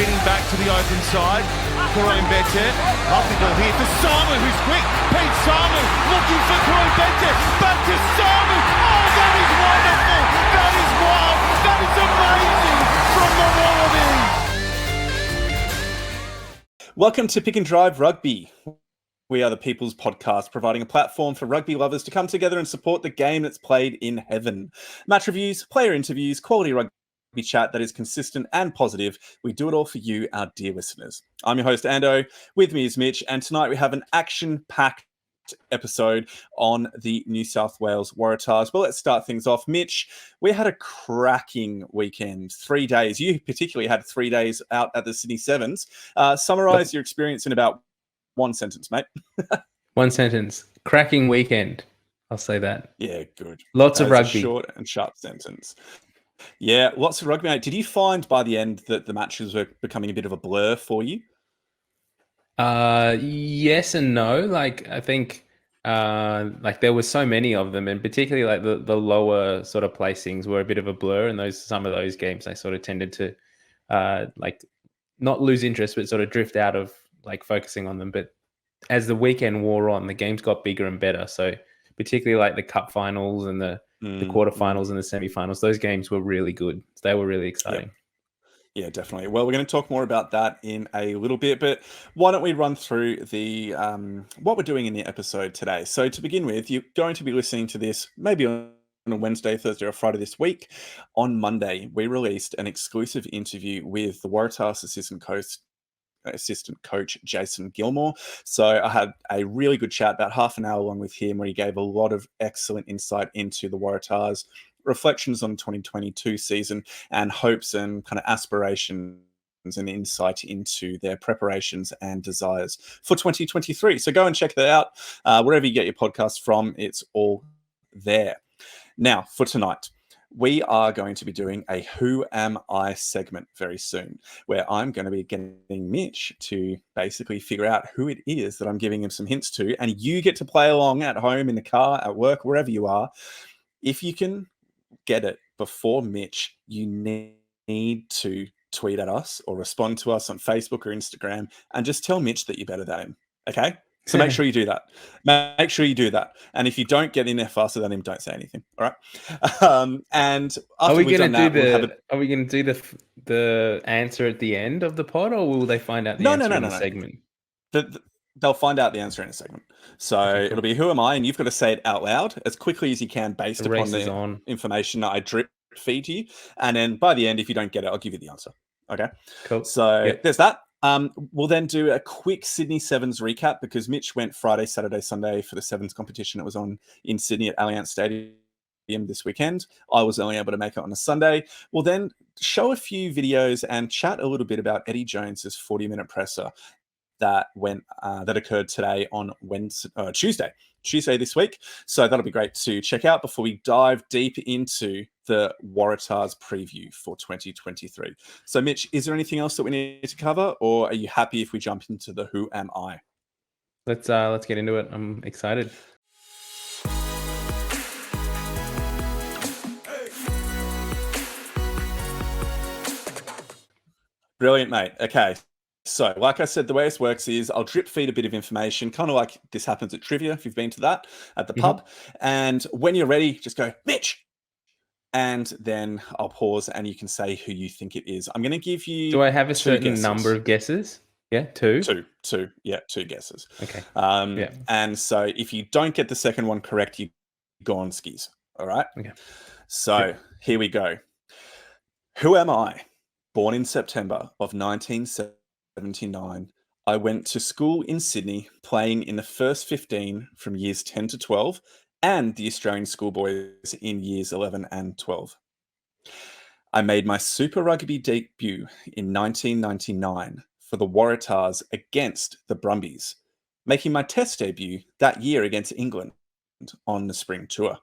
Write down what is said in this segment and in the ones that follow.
spinning back to the open side. Bete, lovely ball here for Samu, who's quick. Pete Samu looking for Bete, back to Samu. Oh, that is wonderful. That is wild. That is amazing from the Wallabies. Welcome to Pick and Drive Rugby. We are the People's Podcast, providing a platform for rugby lovers to come together and support the game that's played in heaven. Match reviews, player interviews, quality rugby chat that is consistent and positive. We do it all for you, our dear listeners. I'm your host, Ando. With me is Mitch, and tonight we have an action-packed episode on the New South Wales Waratahs. Well, let's start things off. Mitch, we had a cracking weekend, 3 days. You particularly had 3 days out at the Sydney Sevens. Summarise your experience in about one sentence, mate. One sentence. Cracking weekend. I'll say that. Yeah, good. Lots of rugby. A short and sharp sentence. Yeah, lots of rugby, mate. Did you find by the end that the matches were becoming a bit of a blur for you? Yes and no. I think there were so many of them, and particularly the lower sort of placings were a bit of a blur. And some of those games I sort of tended to not lose interest, but sort of drift out of focusing on them. But as the weekend wore on, the games got bigger and better. So particularly the cup finals and the quarterfinals and the semifinals, those games were really good. They were really exciting. Yeah, definitely. Well, we're going to talk more about that in a little bit, but why don't we run through the what we're doing in the episode today. So to begin with, you're going to be listening to this maybe on a Wednesday, Thursday, or Friday this week. On Monday, we released an exclusive interview with the Waratahs assistant coach Jason Gilmore. So I had a really good chat, about half an hour long with him, where he gave a lot of excellent insight into the Waratahs, reflections on 2022 season, and hopes and kind of aspirations and insight into their preparations and desires for 2023. So go and check that out. Wherever you get your podcast from, it's all there. Now, for tonight, we are going to be doing a Who Am I segment very soon, where I'm going to be getting Mitch to basically figure out who it is that I'm giving him some hints to, and you get to play along at home, in the car, at work, wherever you are. If you can get it before Mitch, you need to tweet at us or respond to us on Facebook or Instagram and just tell Mitch that you're better than him, okay? So make sure you do that. Make sure you do that. And if you don't get in there faster than him, don't say anything. All right. And after we've done that, are we going to do the answer at the end of the pod, or will they find out the answer in the segment? They'll find out the answer in a segment. So okay, cool. It'll be who am I, and you've got to say it out loud as quickly as you can, based upon the information that I drip feed to you. And then by the end, if you don't get it, I'll give you the answer. Okay. Cool. So There's that. We'll then do a quick Sydney Sevens recap, because Mitch went Friday, Saturday, Sunday for the Sevens competition that was on in Sydney at Allianz Stadium this weekend. I was only able to make it on a Sunday. We'll then show a few videos and chat a little bit about Eddie Jones's 40-minute presser that occurred today on Tuesday this week. So that'll be great to check out before we dive deep into the Waratahs preview for 2023. So Mitch, is there anything else that we need to cover, or are you happy if we jump into the Who Am I? Let's get into it. I'm excited. Brilliant, mate. Okay. So, like I said, the way this works is I'll drip feed a bit of information, kind of like this happens at trivia, if you've been to that, at the pub. And when you're ready, just go, Mitch! And then I'll pause and you can say who you think it is. I'm going to give you Do I have a certain number of guesses? Yeah, two? Two. Yeah, two guesses. Okay. And so if you don't get the second one correct, you go on skis. All right? Okay. So Here we go. Who am I? Born in September of 1979. I went to school in Sydney, playing in the first 15 from years 10 to 12 and the Australian schoolboys in years 11 and 12. I made my Super Rugby debut in 1999 for the Waratahs against the Brumbies, making my Test debut that year against England on the spring tour.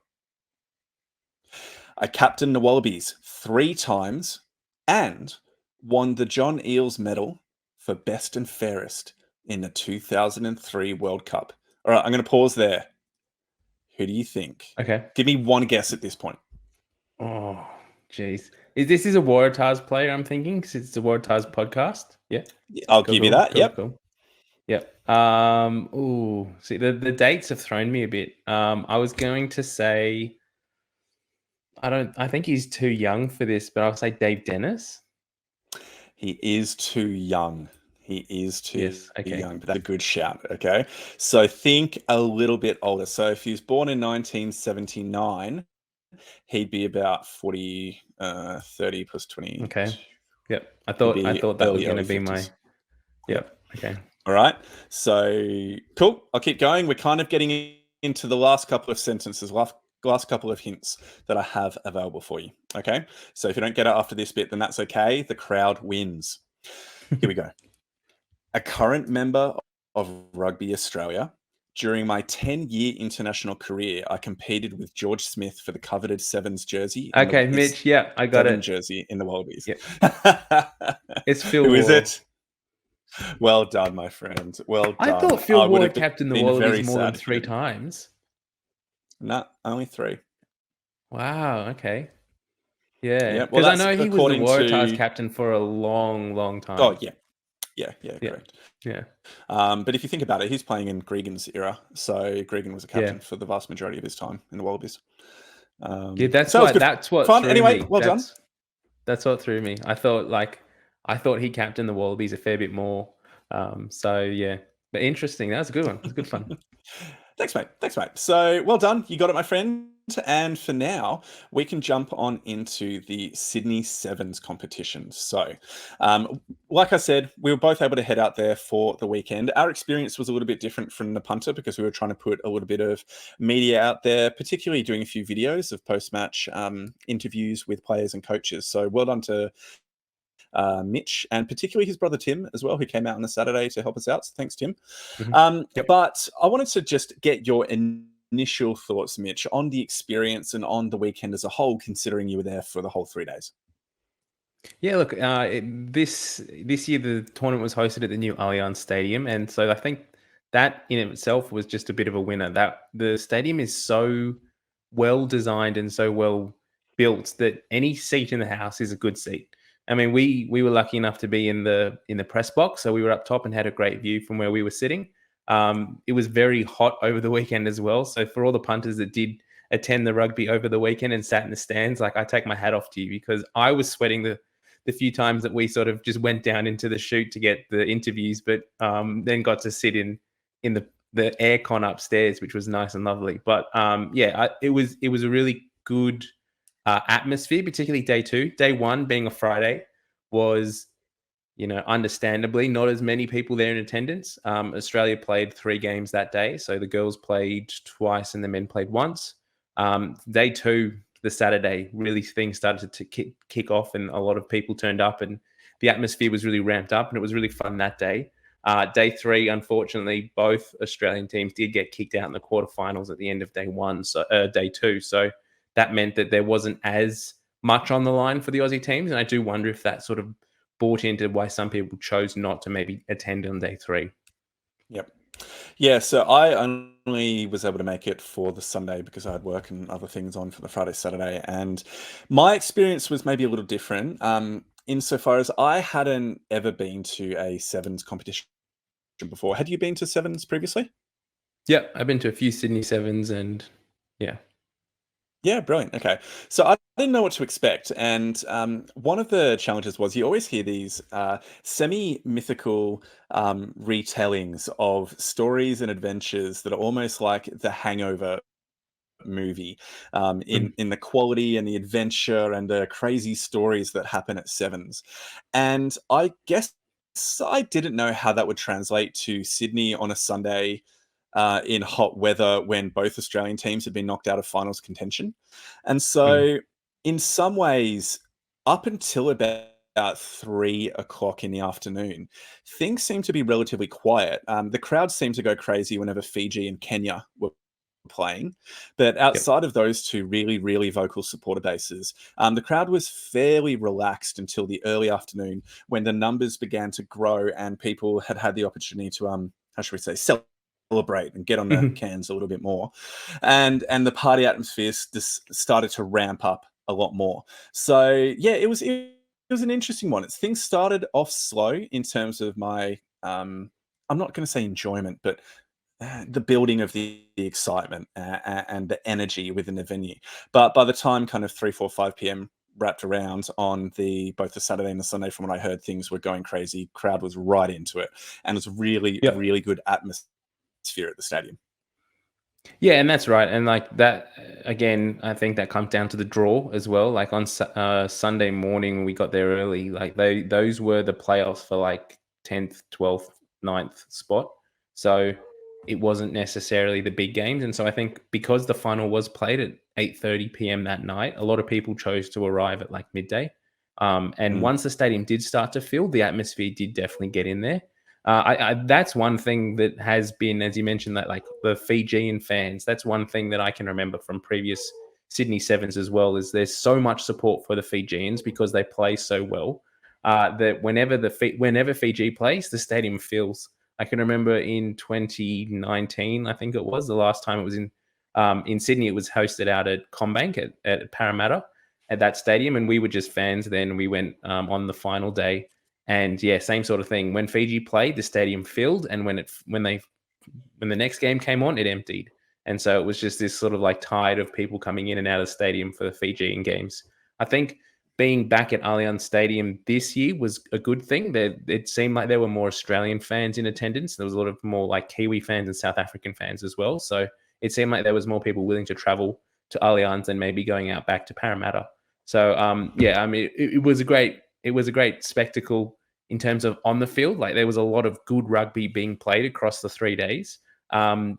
I captained the Wallabies 3 times and won the John Eales Medal for Best and Fairest in the 2003 World Cup. All right, I'm going to pause there. Who do you think? Okay. Give me one guess at this point. Oh, jeez. This is a Waratahs player, I'm thinking, because it's a Waratahs podcast. Yeah. I'll give you that. Yep. Cool. Yep. See, the dates have thrown me a bit. I was going to say, I think he's too young for this, but I'll say Dave Dennis. He is too young. He is too okay. young, but that's a good shout. Okay. So think a little bit older. So if he was born in 1979, he'd be about 40, 30 plus 20. Okay. Yep. I thought that was going to be 50s. my. Yep. Okay. All right. So cool. I'll keep going. We're kind of getting into the last couple of sentences, last couple of hints that I have available for you. Okay. So if you don't get it after this bit, then that's okay. The crowd wins. Here we go. A current member of Rugby Australia. During my 10-year international career, I competed with George Smith for the coveted Sevens jersey. Okay, Mitch. Yeah, I got it. Jersey in the Wallabies. Yeah. It's Phil Who Ward. is it? Well done, my friend. Well done. I thought Phil Ward captained the Wallabies more than 3 times. No, only 3. Wow. Okay. Yeah. Well, because I know he was the Waratahs captain for a long, long time. Oh, yeah. Yeah, correct. Yeah. But if you think about it, he's playing in Gregan's era. So Gregan was a captain for the vast majority of his time in the Wallabies. That's what fun. threw Anyway, me. Well done. That's what threw me. I thought he captained the Wallabies a fair bit more. So yeah. But interesting. That was a good one. It was good fun. Thanks, mate. So well done. You got it, my friend. And for now, we can jump on into the Sydney Sevens competition. So, like I said, we were both able to head out there for the weekend. Our experience was a little bit different from the punter because we were trying to put a little bit of media out there, particularly doing a few videos of post-match interviews with players and coaches. So well done to Mitch, and particularly his brother Tim as well, who came out on the Saturday to help us out. So thanks, Tim. Mm-hmm. But I wanted to just get your initial thoughts, Mitch, on the experience and on the weekend as a whole, considering you were there for the whole 3 days. Yeah, look, this year the tournament was hosted at the new Allianz Stadium, and so I think that in itself was just a bit of a winner. That the stadium is so well designed and so well built that any seat in the house is a good seat. I mean, we were lucky enough to be in the press box, so we were up top and had a great view from where we were sitting. It was very hot over the weekend as well. So for all the punters that did attend the rugby over the weekend and sat in the stands, like I take my hat off to you because I was sweating the few times that we sort of just went down into the chute to get the interviews, but then got to sit in the aircon upstairs, which was nice and lovely. But it was a really good atmosphere, particularly day 2. Day 1 being a Friday was, understandably not as many people there in attendance. Australia played 3 games that day. So the girls played twice and the men played once. Day 2, the Saturday, really things started to kick off and a lot of people turned up and the atmosphere was really ramped up and it was really fun that day. Day 3, unfortunately, both Australian teams did get kicked out in the quarterfinals at the end of day 2. So that meant that there wasn't as much on the line for the Aussie teams. And I do wonder if that sort of bought into why some people chose not to maybe attend on day 3. Yep. Yeah, so I only was able to make it for the Sunday because I had work and other things on for the Friday, Saturday. And my experience was maybe a little different insofar as I hadn't ever been to a Sevens competition before. Had you been to Sevens previously? Yeah, I've been to a few Sydney Sevens and yeah. Yeah, brilliant. Okay. So I didn't know what to expect. And one of the challenges was you always hear these semi-mythical retellings of stories and adventures that are almost like the Hangover movie in the quality and the adventure and the crazy stories that happen at Sevens. And I guess I didn't know how that would translate to Sydney on a Sunday in hot weather when both Australian teams had been knocked out of finals contention. And so in some ways, up until about 3 o'clock in the afternoon, things seemed to be relatively quiet. The crowd seemed to go crazy whenever Fiji and Kenya were playing. But outside of those 2 really, really vocal supporter bases, the crowd was fairly relaxed until the early afternoon when the numbers began to grow and people had the opportunity to, how should we say, celebrate and get on the cans a little bit more. And the party atmosphere just started to ramp up a lot more. So yeah, it was an interesting one. Things started off slow in terms of my I'm not going to say enjoyment, but the building of the excitement and the energy within the venue. But by the time kind of 3, 4, 5 p.m. wrapped around on both the Saturday and the Sunday, from what I heard, things were going crazy. Crowd was right into it, and it was really, Yep. really good atmosphere at the stadium. Yeah, and that's right. And like that, again, I think that comes down to the draw as well. Like on Sunday morning, we got there early. Like those were the playoffs for like 10th, 12th, 9th spot. So it wasn't necessarily the big games. And so I think because the final was played at 8:30 p.m. that night, a lot of people chose to arrive at like midday. And once the stadium did start to fill, the atmosphere did definitely get in there. That's one thing that has been, as you mentioned, that like the Fijian fans. That's one thing that I can remember from previous Sydney Sevens as well. Is there's so much support for the Fijians because they play so well that whenever Fiji plays, the stadium fills. I can remember in 2019, I think it was the last time it was in Sydney. It was hosted out at CommBank at Parramatta at that stadium, and we were just fans. Then we went on the final day. And yeah, same sort of thing. When Fiji played, the stadium filled, and when the next game came on, it emptied. And so it was just this sort of like tide of people coming in and out of the stadium for the Fijian games. I think being back at Allianz Stadium this year was a good thing. It seemed like there were more Australian fans in attendance. There was a lot of more like Kiwi fans and South African fans as well. So it seemed like there was more people willing to travel to Allianz than maybe going out back to Parramatta. So yeah, I mean, it was a great spectacle in terms of on the field. Like there was a lot of good rugby being played across the 3 days.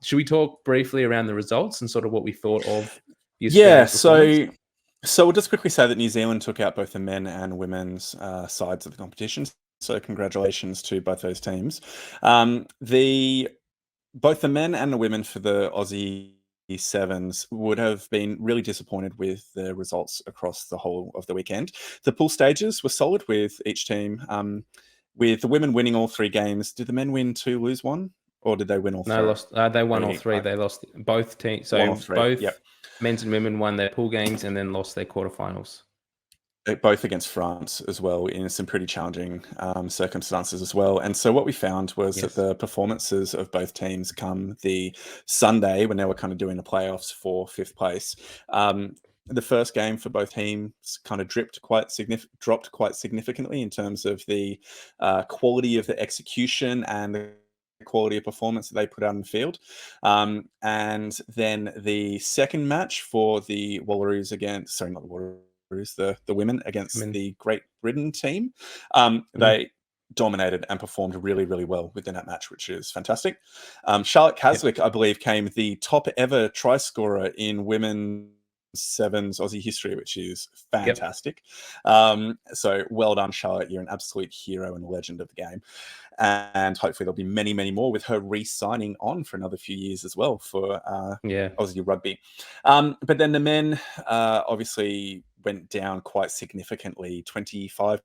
Should we talk briefly around the results and sort of what we thought of the Australian performance? So we'll just quickly say that New Zealand took out both the men and women's sides of the competition. So congratulations to both those teams. Both the men and the women for the Aussie Sevens would have been really disappointed with the results across the whole of the weekend. The pool stages were solid with each team. With the women winning all 3 games, did the men win 2, lose 1, or did they win all 3? No, lost. They won all 3. They lost both teams. So both men's and women won their pool games and then lost their quarterfinals. Both against France as well, in some pretty challenging circumstances as well. And so what we found was that the performances of both teams come the Sunday, when they were kind of doing the playoffs for 5th place, the first game for both teams kind of dropped quite significantly in terms of the quality of the execution and the quality of performance that they put out in the field. And then the second match for the Wallaroos not the Wallaroos, the women against the Great Britain team, they dominated and performed really, really well within that match, which is fantastic. Charlotte Caslick, I believe, came the top ever try scorer in women's Sevens Aussie history, which is fantastic. So well done, Charlotte. You're an absolute hero and legend of the game. And hopefully there'll be many, many more with her re-signing on for another few years as well for Aussie rugby. But then the men obviously went down quite significantly, 25-10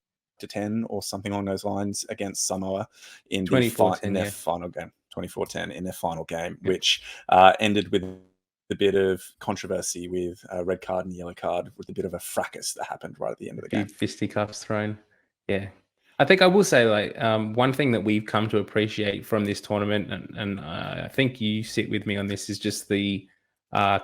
or something along those lines against Samoa in their final game, 24-10 in their final game, which ended with a bit of controversy with a red card and yellow card, with a bit of a fracas that happened right at the end of the game. Fisticuffs thrown. Yeah. I think I will say, like, one thing that we've come to appreciate from this tournament, and I think you sit with me on this, is just the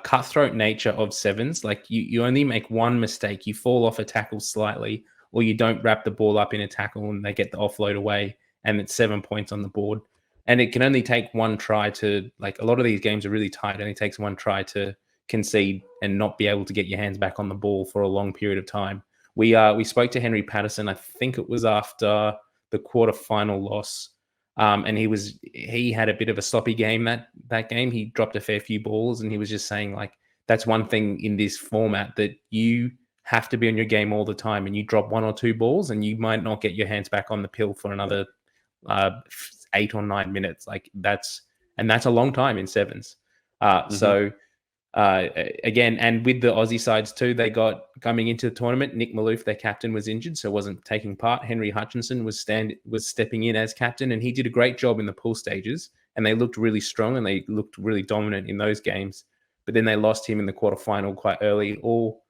cutthroat nature of sevens. Like, you only make one mistake, you fall off a tackle slightly, or you don't wrap the ball up in a tackle and they get the offload away, and it's 7 points on the board. And it can only take one try to, like, a lot of these games are really tight. It only takes one try to concede and not be able to get your hands back on the ball for a long period of time. We spoke to Henry Patterson, I think it was after the quarterfinal loss, and he had a bit of a sloppy game that game. He dropped a fair few balls, and he was just saying, like, that's one thing in this format, that you have to be on your game all the time, and you drop 1 or 2 balls and you might not get your hands back on the pill for another 8 or 9 minutes. Like, that's a long time in sevens. So again, and with the Aussie sides too, they got, coming into the tournament, Nick Maloof, their captain, was injured, so wasn't taking part. Henry Hutchinson was stepping in as captain, and he did a great job in the pool stages, and they looked really strong and they looked really dominant in those games. But then they lost him in the quarterfinal quite early, all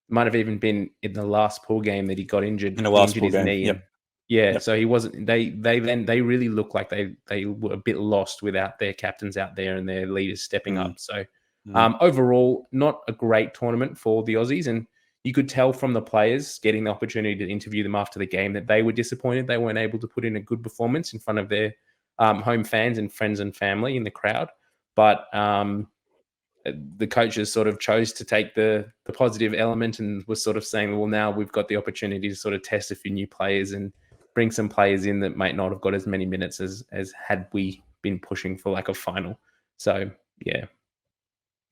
might have even been in the last pool game that he got injured. In the He last injured pool his game, knee. yep. And yeah, Yep. so he wasn't. They really looked like they were a bit lost without their captains out there and their leaders stepping up. So overall, not a great tournament for the Aussies, and you could tell from the players getting the opportunity to interview them after the game that they were disappointed they weren't able to put in a good performance in front of their home fans and friends and family in the crowd. But the coaches sort of chose to take the positive element and was sort of saying, well, now we've got the opportunity to sort of test a few new players and bring some players in that might not have got as many minutes as had we been pushing for like a final. So yeah.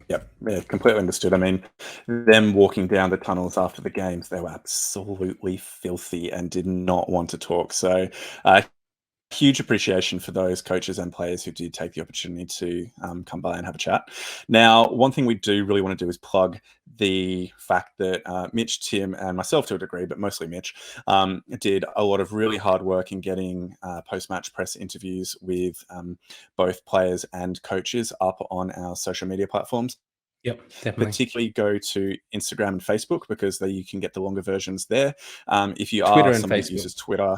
Yep, yeah, completely understood. I mean, them walking down the tunnels after the games, they were absolutely filthy and did not want to talk. So, huge appreciation for those coaches and players who did take the opportunity to come by and have a chat. Now, one thing we do really want to do is plug the fact that Mitch, Tim, and myself to a degree, but mostly Mitch, did a lot of really hard work in getting post-match press interviews with both players and coaches up on our social media platforms. Yep, definitely. Particularly go to Instagram and Facebook because you can get the longer versions there. If you Twitter are and somebody Facebook. who uses Twitter,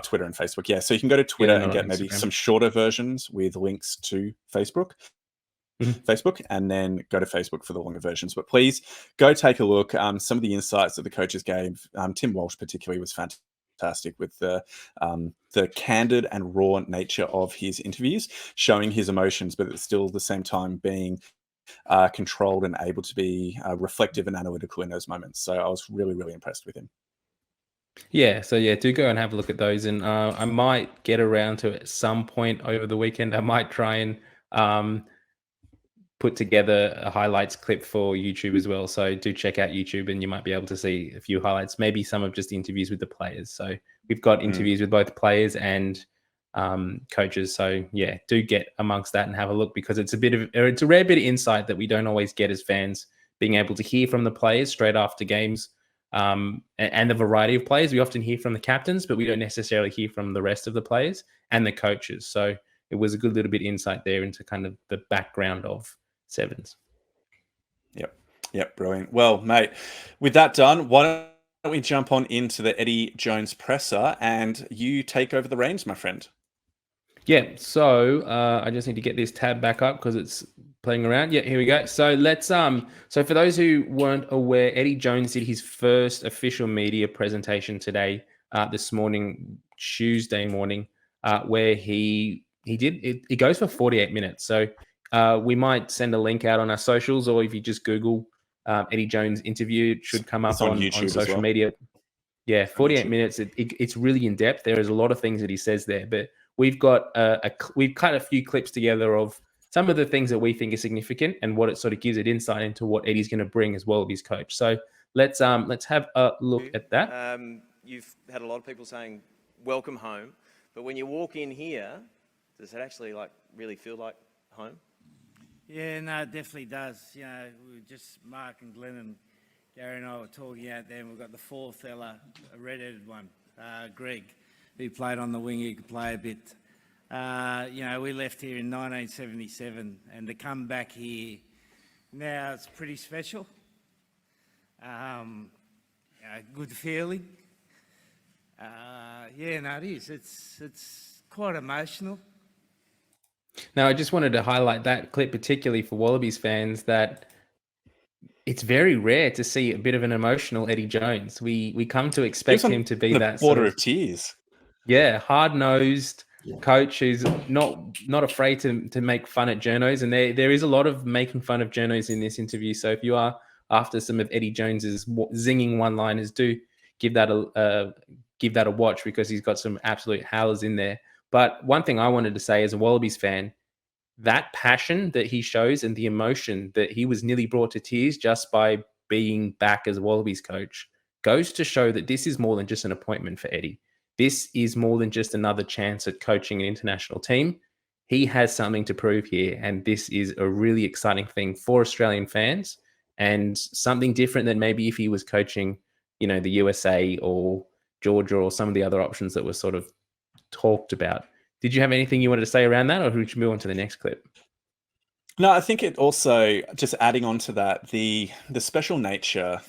Twitter and Facebook, yeah. So you can go to Twitter and get maybe some shorter versions with links to Facebook. Facebook, and then go to Facebook for the longer versions. But please go take a look. Some of the insights that the coaches gave, Tim Walsh particularly, was fantastic with the candid and raw nature of his interviews, showing his emotions, but still at the same time being controlled and able to be reflective and analytical in those moments. So I was really, really impressed with him. Yeah, so yeah, do go and have a look at those, and I might get around to it at some point over the weekend. I might try and put together a highlights clip for YouTube as well. So do check out YouTube, and you might be able to see a few highlights, maybe some of just interviews with the players. So we've got interviews with both players and coaches. So yeah, do get amongst that and have a look, because it's a rare bit of insight that we don't always get as fans, being able to hear from the players straight after games. And the variety of players. We often hear from the captains, but we don't necessarily hear from the rest of the players and the coaches. So it was a good little bit of insight there into kind of the background of Sevens. Yep, brilliant. Well, mate, with that done, why don't we jump on into the Eddie Jones presser and you take over the reins, my friend? Yeah, so I just need to get this tab back up because it's playing around. Yeah, here we go. So let's so for those who weren't aware, Eddie Jones did his first official media presentation today, this morning, Tuesday morning, where he did it. It goes for 48 minutes. So we might send a link out on our socials, or if you just Google Eddie Jones interview, it should come up on YouTube social as well. media. Yeah, 48 minutes. It's really in depth. There is a lot of things that he says there, but we've got we've cut a few clips together of some of the things that we think are significant and what it sort of gives it insight into what Eddie's going to bring as well as his coach. So let's have a look at that. You've had a lot of people saying welcome home, but when you walk in here, does it actually really feel like home? Yeah, no, it definitely does. You know, we just Mark and Glenn and Gary and I were talking out there, and we've got the fourth fella, a red-headed one, Greg, who played on the wing, who could play a bit. You know, we left here in 1977, and to come back here now, it's pretty special. Good feeling. Yeah, no, it is. It's quite emotional. Now, I just wanted to highlight that clip, particularly for Wallabies fans, that it's very rare to see a bit of an emotional Eddie Jones. We come to expect him to be that border of tears. Yeah, hard-nosed coach who's not afraid to make fun at journos, and there is a lot of making fun of journos in this interview. So if you are after some of Eddie Jones's zinging one-liners, do give that a watch, because he's got some absolute howlers in there. But one thing I wanted to say as a Wallabies fan, that passion that he shows and the emotion that he was nearly brought to tears just by being back as a Wallabies coach goes to show that this is more than just an appointment for Eddie. This is more than just another chance at coaching an international team. He has something to prove here, and this is a really exciting thing for Australian fans, and something different than maybe if he was coaching, you know, the USA or Georgia or some of the other options that were sort of talked about. Did you have anything you wanted to say around that, or should we move on to the next clip? No, I think it also, just adding on to that, the special nature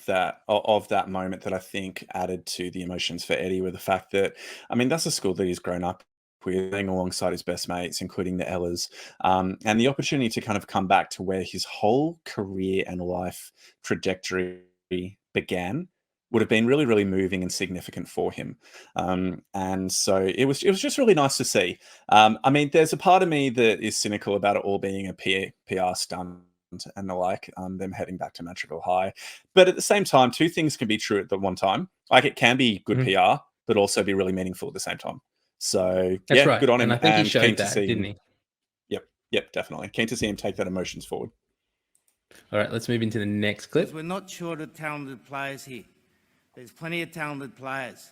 of that moment that I think added to the emotions for Eddie were the fact that, I mean, that's a school that he's grown up with, playing alongside his best mates, including the Ellas, and the opportunity to kind of come back to where his whole career and life trajectory began would have been really, really moving and significant for him. And so it was just really nice to see. I mean, there's a part of me that is cynical about it all being a PR stunt and the like, them heading back to Madrigal High. But at the same time, two things can be true at the one time. Like, it can be good Mhm. PR, but also be really meaningful at the same time. So That's yeah, right. good on And him, I think he and keen showed to that, see didn't him. he? Yep, definitely keen to see him take that emotions forward. All right, let's move into the next Because clip. we're not short of talented players here. There's plenty of talented players.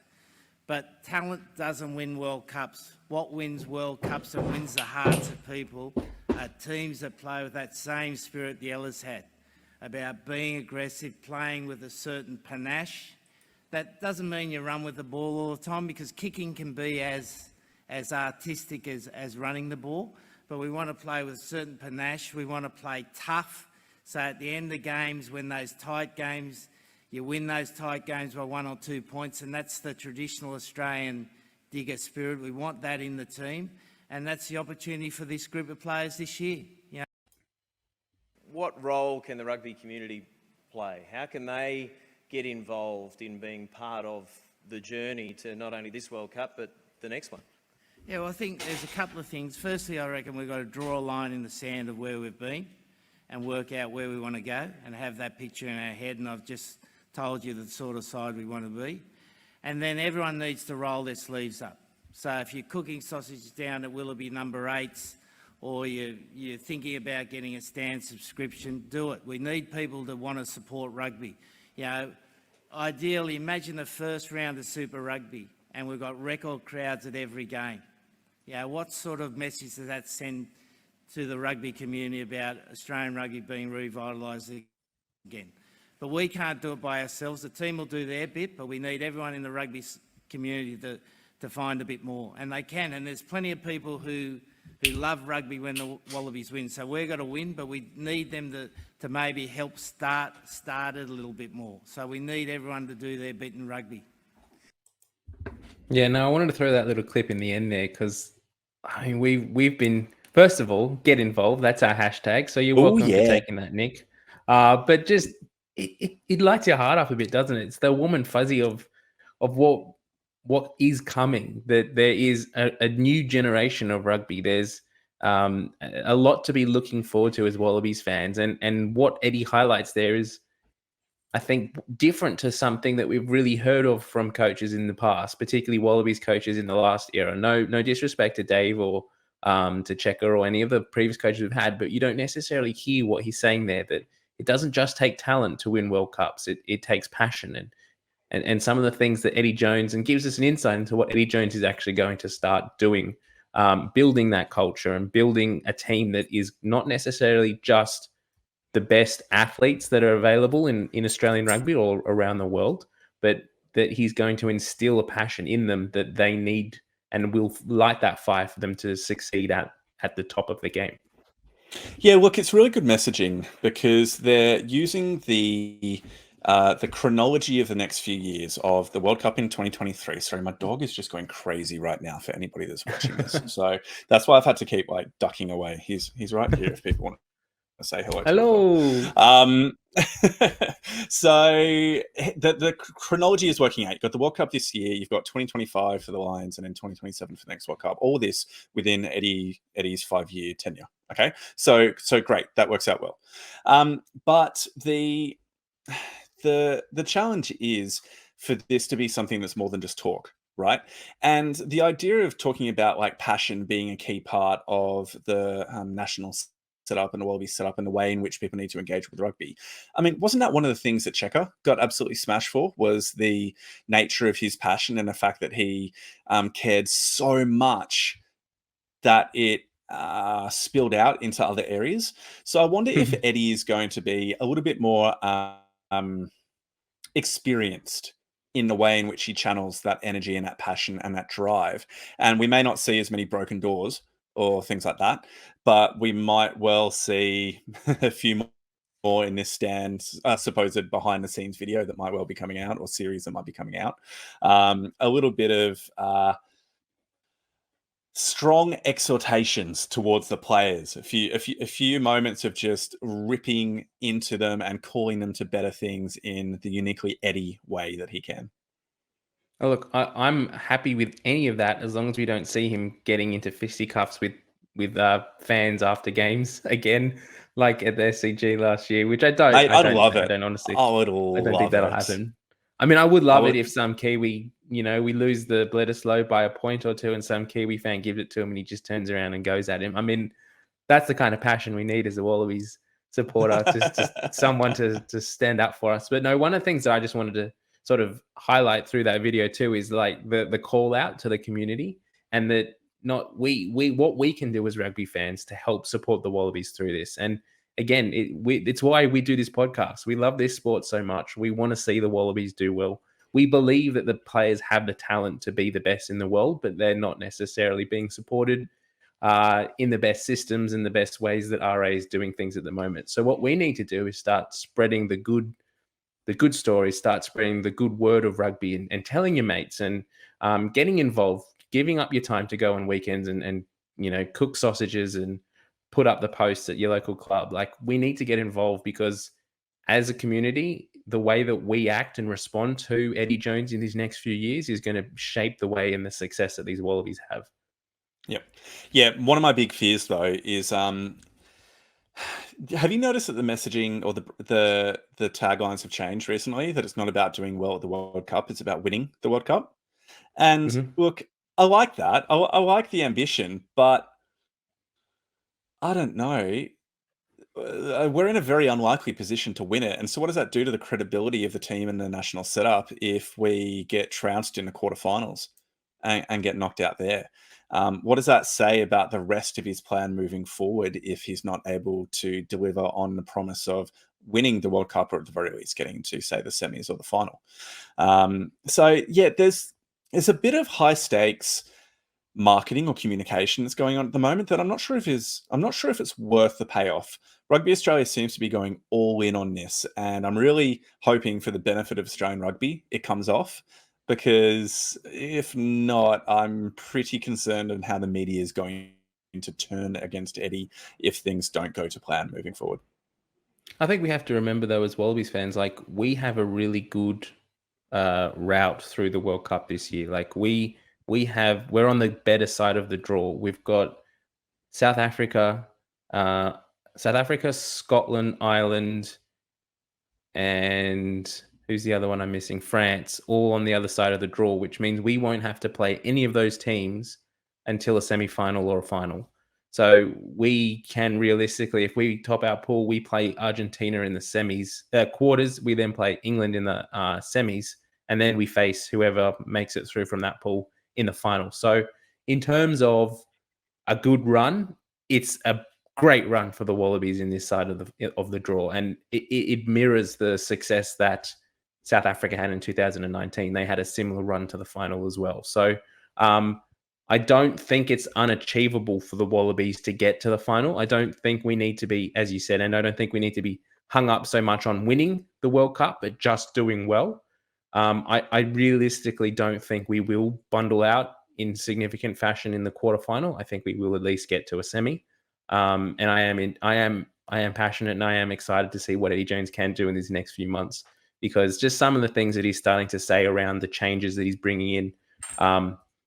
But talent doesn't win World Cups. What wins World Cups and wins the hearts of people are teams that play with that same spirit the Ellas had, about being aggressive, playing with a certain panache. That doesn't mean you run with the ball all the time, because kicking can be as artistic as running the ball. But we want to play with a certain panache. We want to play tough. So at the end of games, when those tight games, you win those tight games by 1 or 2 points, and that's the traditional Australian digger spirit. We want that in the team, and that's the opportunity for this group of players this year. You know, What role can the rugby community play? How can they get involved in being part of the journey to not only this World Cup, but the next one? Yeah, well, I think there's a couple of things. Firstly, I reckon we've got to draw a line in the sand of where we've been and work out where we want to go and have that picture in our head, and I've just told you the sort of side we want to be. And then everyone needs to roll their sleeves up. So if you're cooking sausages down at Willoughby number 8s, or you're thinking about getting a stand subscription, do it. We need people to want to support rugby. You know, ideally, imagine the first round of Super Rugby and we've got record crowds at every game. You know, what sort of message does that send to the rugby community about Australian rugby being revitalised again? But we can't do it by ourselves. The team will do their bit, but we need everyone in the rugby community to find a bit more. And they can. And there's plenty of people who love rugby when the Wallabies win. So we've got to win, but we need them to maybe help start it a little bit more. So we need everyone to do their bit in rugby. Yeah, no, I wanted to throw that little clip in the end there because, I mean, we've been, first of all, get involved. That's our hashtag. So you're Oh, welcome for yeah. taking that, Nick. But just it lights your heart up a bit, doesn't it? It's the warm and fuzzy of what is coming. That there is a new generation of rugby. There's a lot to be looking forward to as Wallabies fans, and what Eddie highlights there is, I think, different to something that we've really heard of from coaches in the past, particularly Wallabies coaches in the last era. No disrespect to Dave or to Checker or any of the previous coaches we've had, but you don't necessarily hear what he's saying there, that it doesn't just take talent to win World Cups. It takes passion and some of the things that Eddie Jones, and gives us an insight into what Eddie Jones is actually going to start doing, building that culture and building a team that is not necessarily just the best athletes that are available in Australian rugby or around the world, but that he's going to instill a passion in them that they need and will light that fire for them to succeed at the top of the game. Yeah, look, it's really good messaging because they're using the chronology of the next few years of the World Cup in 2023. Sorry, my dog is just going crazy right now for anybody that's watching this. So that's why I've had to keep like ducking away. He's right here if people want to say hello. Hello. So the chronology is working out. You've got the World Cup this year. You've got 2025 for the Lions, and then 2027 for the next World Cup. All this within Eddie's 5-year tenure. Okay, so great. That works out well. But the challenge is for this to be something that's more than just talk, right? And the idea of talking about like passion being a key part of the national set up and the Wallabies set up and the way in which people need to engage with rugby. I mean, wasn't that one of the things that Checker got absolutely smashed for, was the nature of his passion and the fact that he cared so much that it spilled out into other areas. So I wonder if Eddie is going to be a little bit more experienced in the way in which he channels that energy and that passion and that drive. And we may not see as many broken doors or things like that. But we might well see a few more in this supposed behind the scenes video that might well be coming out, or series that might be coming out. A little bit of strong exhortations towards the players, a few moments of just ripping into them and calling them to better things in the uniquely Eddie way that he can. Oh, look, I'm happy with any of that as long as we don't see him getting into fisticuffs with fans after games again, like at the SCG last year, which I don't. Mate, I'd don't. love I it. don't honestly. I would I don't think love that'll it. happen. I mean, I would love would- it if some Kiwi, we lose the Bledisloe by a point or two, and some Kiwi fan gives it to him, and he just turns around and goes at him. I mean, that's the kind of passion we need as a Wallabies supporter, just someone to stand up for us. But no, one of the things that I just wanted to sort of highlight through that video too is like the call out to the community, and that not we what we can do as rugby fans to help support the Wallabies through this. And again, it's why we do this podcast. We love this sport so much. We want to see the Wallabies do well. We believe that the players have the talent to be the best in the world, but they're not necessarily being supported in the best systems and the best ways that RA is doing things at the moment. So what we need to do is start spreading the good stories, start spreading the good word of rugby, and telling your mates, and getting involved, giving up your time to go on weekends and cook sausages and put up the posts at your local club. Like, we need to get involved, because as a community, the way that we act and respond to Eddie Jones in these next few years is going to shape the way and the success that these Wallabies have. Yep. Yeah. One of my big fears, though, is have you noticed that the messaging or the taglines have changed recently? That it's not about doing well at the World Cup; it's about winning the World Cup. And look, I like that. I like the ambition, but I don't know. We're in a very unlikely position to win it. And so what does that do to the credibility of the team and the national setup if we get trounced in the quarterfinals and get knocked out there? What does that say about the rest of his plan moving forward if he's not able to deliver on the promise of winning the World Cup, or at the very least getting to, say, the semis or the final? So yeah, there's a bit of high stakes marketing or communication that's going on at the moment that I'm not sure if it's worth the payoff. Rugby Australia seems to be going all in on this, and I'm really hoping, for the benefit of Australian rugby, it comes off, because if not, I'm pretty concerned on how the media is going to turn against Eddie if things don't go to plan moving forward. I think we have to remember, though, as Wallabies fans, like, we have a really good route through the World Cup this year. Like, we're on the better side of the draw. We've got South Africa, Scotland, Ireland, and who's the other one I'm missing? France, all on the other side of the draw, which means we won't have to play any of those teams until a semi-final or a final. So we can realistically, if we top our pool, we play Argentina in the quarters. We then play England in the semis, and then we face whoever makes it through from that pool in the final. So in terms of a good run, it's a great run for the Wallabies in this side of the draw, and it mirrors the success that South Africa had in 2019. They had a similar run to the final as well. So I don't think it's unachievable for the Wallabies to get to the final. I don't think we need to be, as you said, and I don't think we need to be hung up so much on winning the World Cup, but just doing well. I realistically don't think we will bundle out in significant fashion in the quarterfinal. I think we will at least get to a semi. And I am passionate, and I am excited to see what Eddie Jones can do in these next few months, because just some of the things that he's starting to say around the changes that he's bringing in.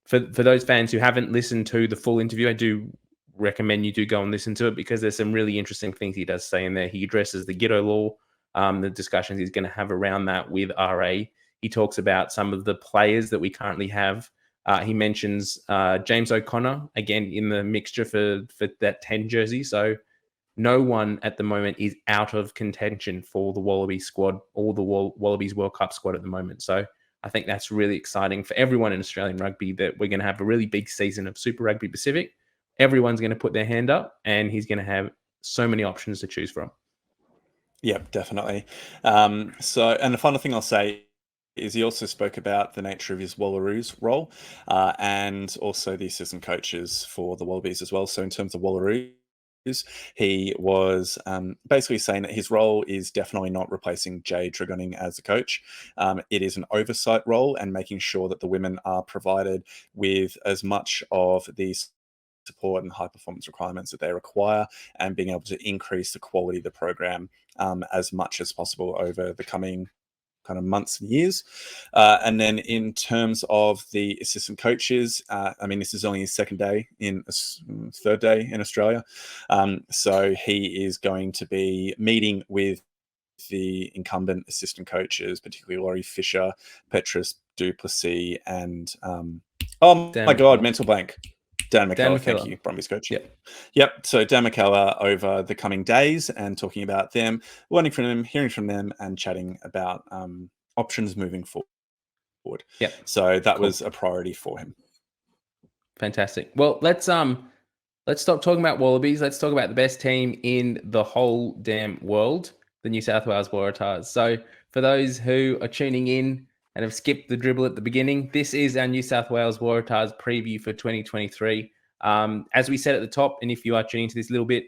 For those fans who haven't listened to the full interview, I do recommend you do go and listen to it, because there's some really interesting things he does say in there. He addresses the Ghetto Law, the discussions he's going to have around that with RA. He talks about some of the players that we currently have. He mentions James O'Connor, again, in the mixture for that 10 jersey. So no one at the moment is out of contention for the Wallabies squad or the Wallabies World Cup squad at the moment. So I think that's really exciting for everyone in Australian rugby, that we're going to have a really big season of Super Rugby Pacific. Everyone's going to put their hand up, and he's going to have so many options to choose from. Yeah, definitely. And the final thing I'll say is he also spoke about the nature of his Wallaroos role and also the assistant coaches for the Wallabies as well. So in terms of Wallaroos, he was basically saying that his role is definitely not replacing Jay Dragoning as a coach. It is an oversight role and making sure that the women are provided with as much of these support and high performance requirements that they require, and being able to increase the quality of the program as much as possible over the coming kind of months and years. And then in terms of the assistant coaches, I mean, this is only his third day in Australia. So he is going to be meeting with the incumbent assistant coaches, particularly Laurie Fisher, Petrus Duplessis, and oh Dan my God, McKellar. mental blank. Dan McKellar, thank McKellar. you, Brumbies coach. Yep. So Dan McKellar over the coming days and talking about them, learning from them, hearing from them, and chatting about options moving forward. Yep. So that Cool. was a priority for him. Fantastic. Well, let's stop talking about Wallabies. Let's talk about the best team in the whole damn world, the New South Wales Waratahs. So for those who are tuning in and have skipped the dribble at the beginning, this is our New South Wales Waratahs preview for 2023. As we said at the top, and if you are tuning to this a little bit,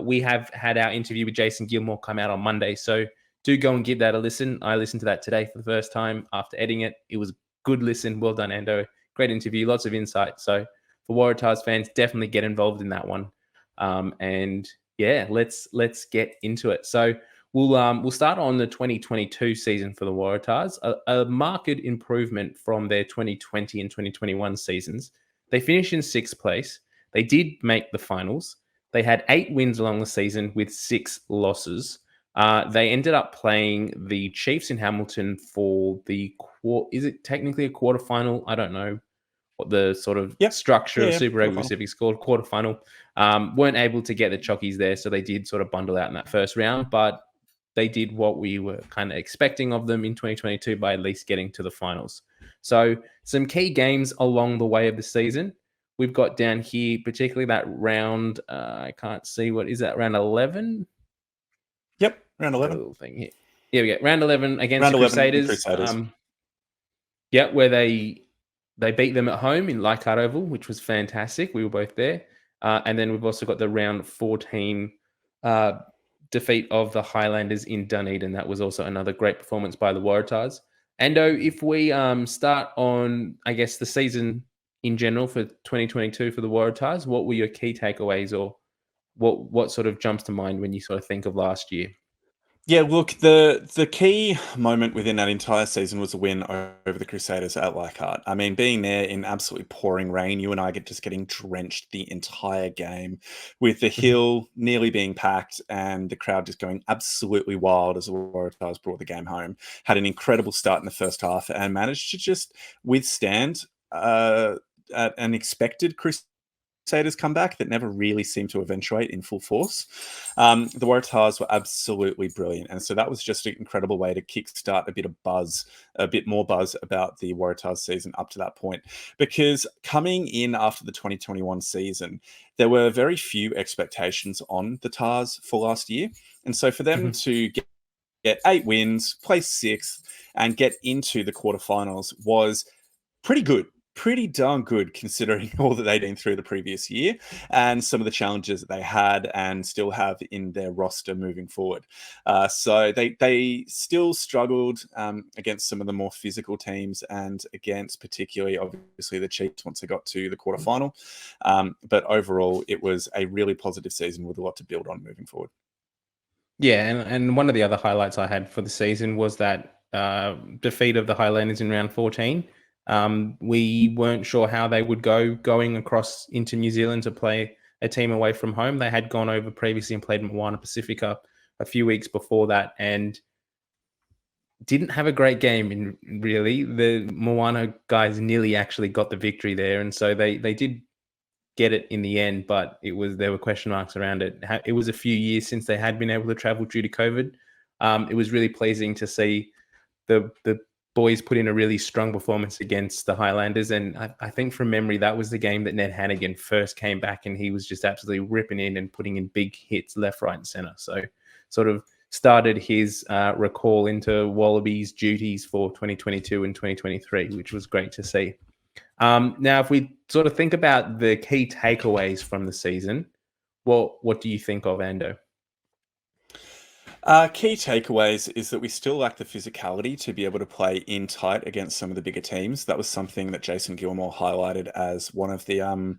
we have had our interview with Jason Gilmore come out on Monday. So do go and give that a listen. I listened to that today for the first time after editing it. It was a good listen. Well done, Ando. Great interview, lots of insight. So for Waratahs fans, definitely get involved in that one. And yeah, let's get into it. So we'll start on the 2022 season for the Waratahs, a marked improvement from their 2020 and 2021 seasons. They finished in 6th place. They did make the finals. They had 8 wins along the season with 6 losses. They ended up playing the Chiefs in Hamilton for is it technically a quarterfinal? I don't know what the sort of structure of Super Rugby Pacific is called, quarterfinal. Weren't able to get the Chockies there, so they did sort of bundle out in that first round, but they did what we were kind of expecting of them in 2022 by at least getting to the finals. So some key games along the way of the season. We've got down here, particularly that round, I can't see, what is that, round 11? Yep, round 11. Little thing here. Here we go. Round 11 against the Crusaders. Where they beat them at home in Leichhardt Oval, which was fantastic. We were both there. And then we've also got the round 14 defeat of the Highlanders in Dunedin. That was also another great performance by the Waratahs. Ando, if we start on, I guess, the season in general for 2022 for the Waratahs, what were your key takeaways, or what sort of jumps to mind when you sort of think of last year? Yeah, look, the key moment within that entire season was a win over the Crusaders at Leichhardt. I mean, being there in absolutely pouring rain, you and I just getting drenched the entire game, with the hill nearly being packed and the crowd just going absolutely wild as the Waratahs brought the game home. Had an incredible start in the first half and managed to just withstand an expected Crusaders comeback that never really seemed to eventuate in full force. The Waratahs were absolutely brilliant, and so that was just an incredible way to kickstart a bit more buzz about the Waratahs season up to that point. Because coming in after the 2021 season, there were very few expectations on the Tars for last year, and so for them to get 8 wins, place 6th, and get into the quarterfinals was pretty good. Pretty darn good considering all that they'd been through the previous year and some of the challenges that they had and still have in their roster moving forward. So they still struggled against some of the more physical teams and against particularly, obviously, the Chiefs once they got to the quarterfinal. But overall, it was a really positive season with a lot to build on moving forward. Yeah, and one of the other highlights I had for the season was that defeat of the Highlanders in round 14. We weren't sure how they would going across into New Zealand to play a team away from home. They had gone over previously and played Moana Pacifica a few weeks before that and didn't have a great game. Really, the Moana guys nearly actually got the victory there, and so they did get it in the end, but there were question marks around it. It was a few years since they had been able to travel due to COVID. It was really pleasing to see the boys put in a really strong performance against the Highlanders. And I think from memory, that was the game that Ned Hannigan first came back and he was just absolutely ripping in and putting in big hits left, right, and center. So sort of started his recall into Wallabies duties for 2022 and 2023, which was great to see. Now, if we sort of think about the key takeaways from the season, what do you think of, Ando? Key takeaways is that we still lack the physicality to be able to play in tight against some of the bigger teams. That was something that Jason Gilmore highlighted as one of the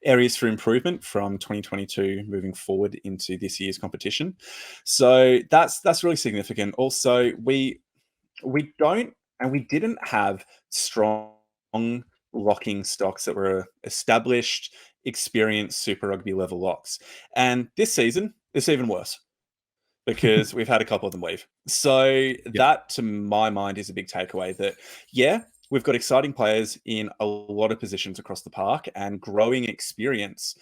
areas for improvement from 2022 moving forward into this year's competition. So that's really significant. Also, we don't and we didn't have strong locking stocks that were established, experienced Super Rugby level locks. And this season, it's even worse because we've had a couple of them leave. So that, to my mind, is a big takeaway that, yeah, we've got exciting players in a lot of positions across the park and growing experience,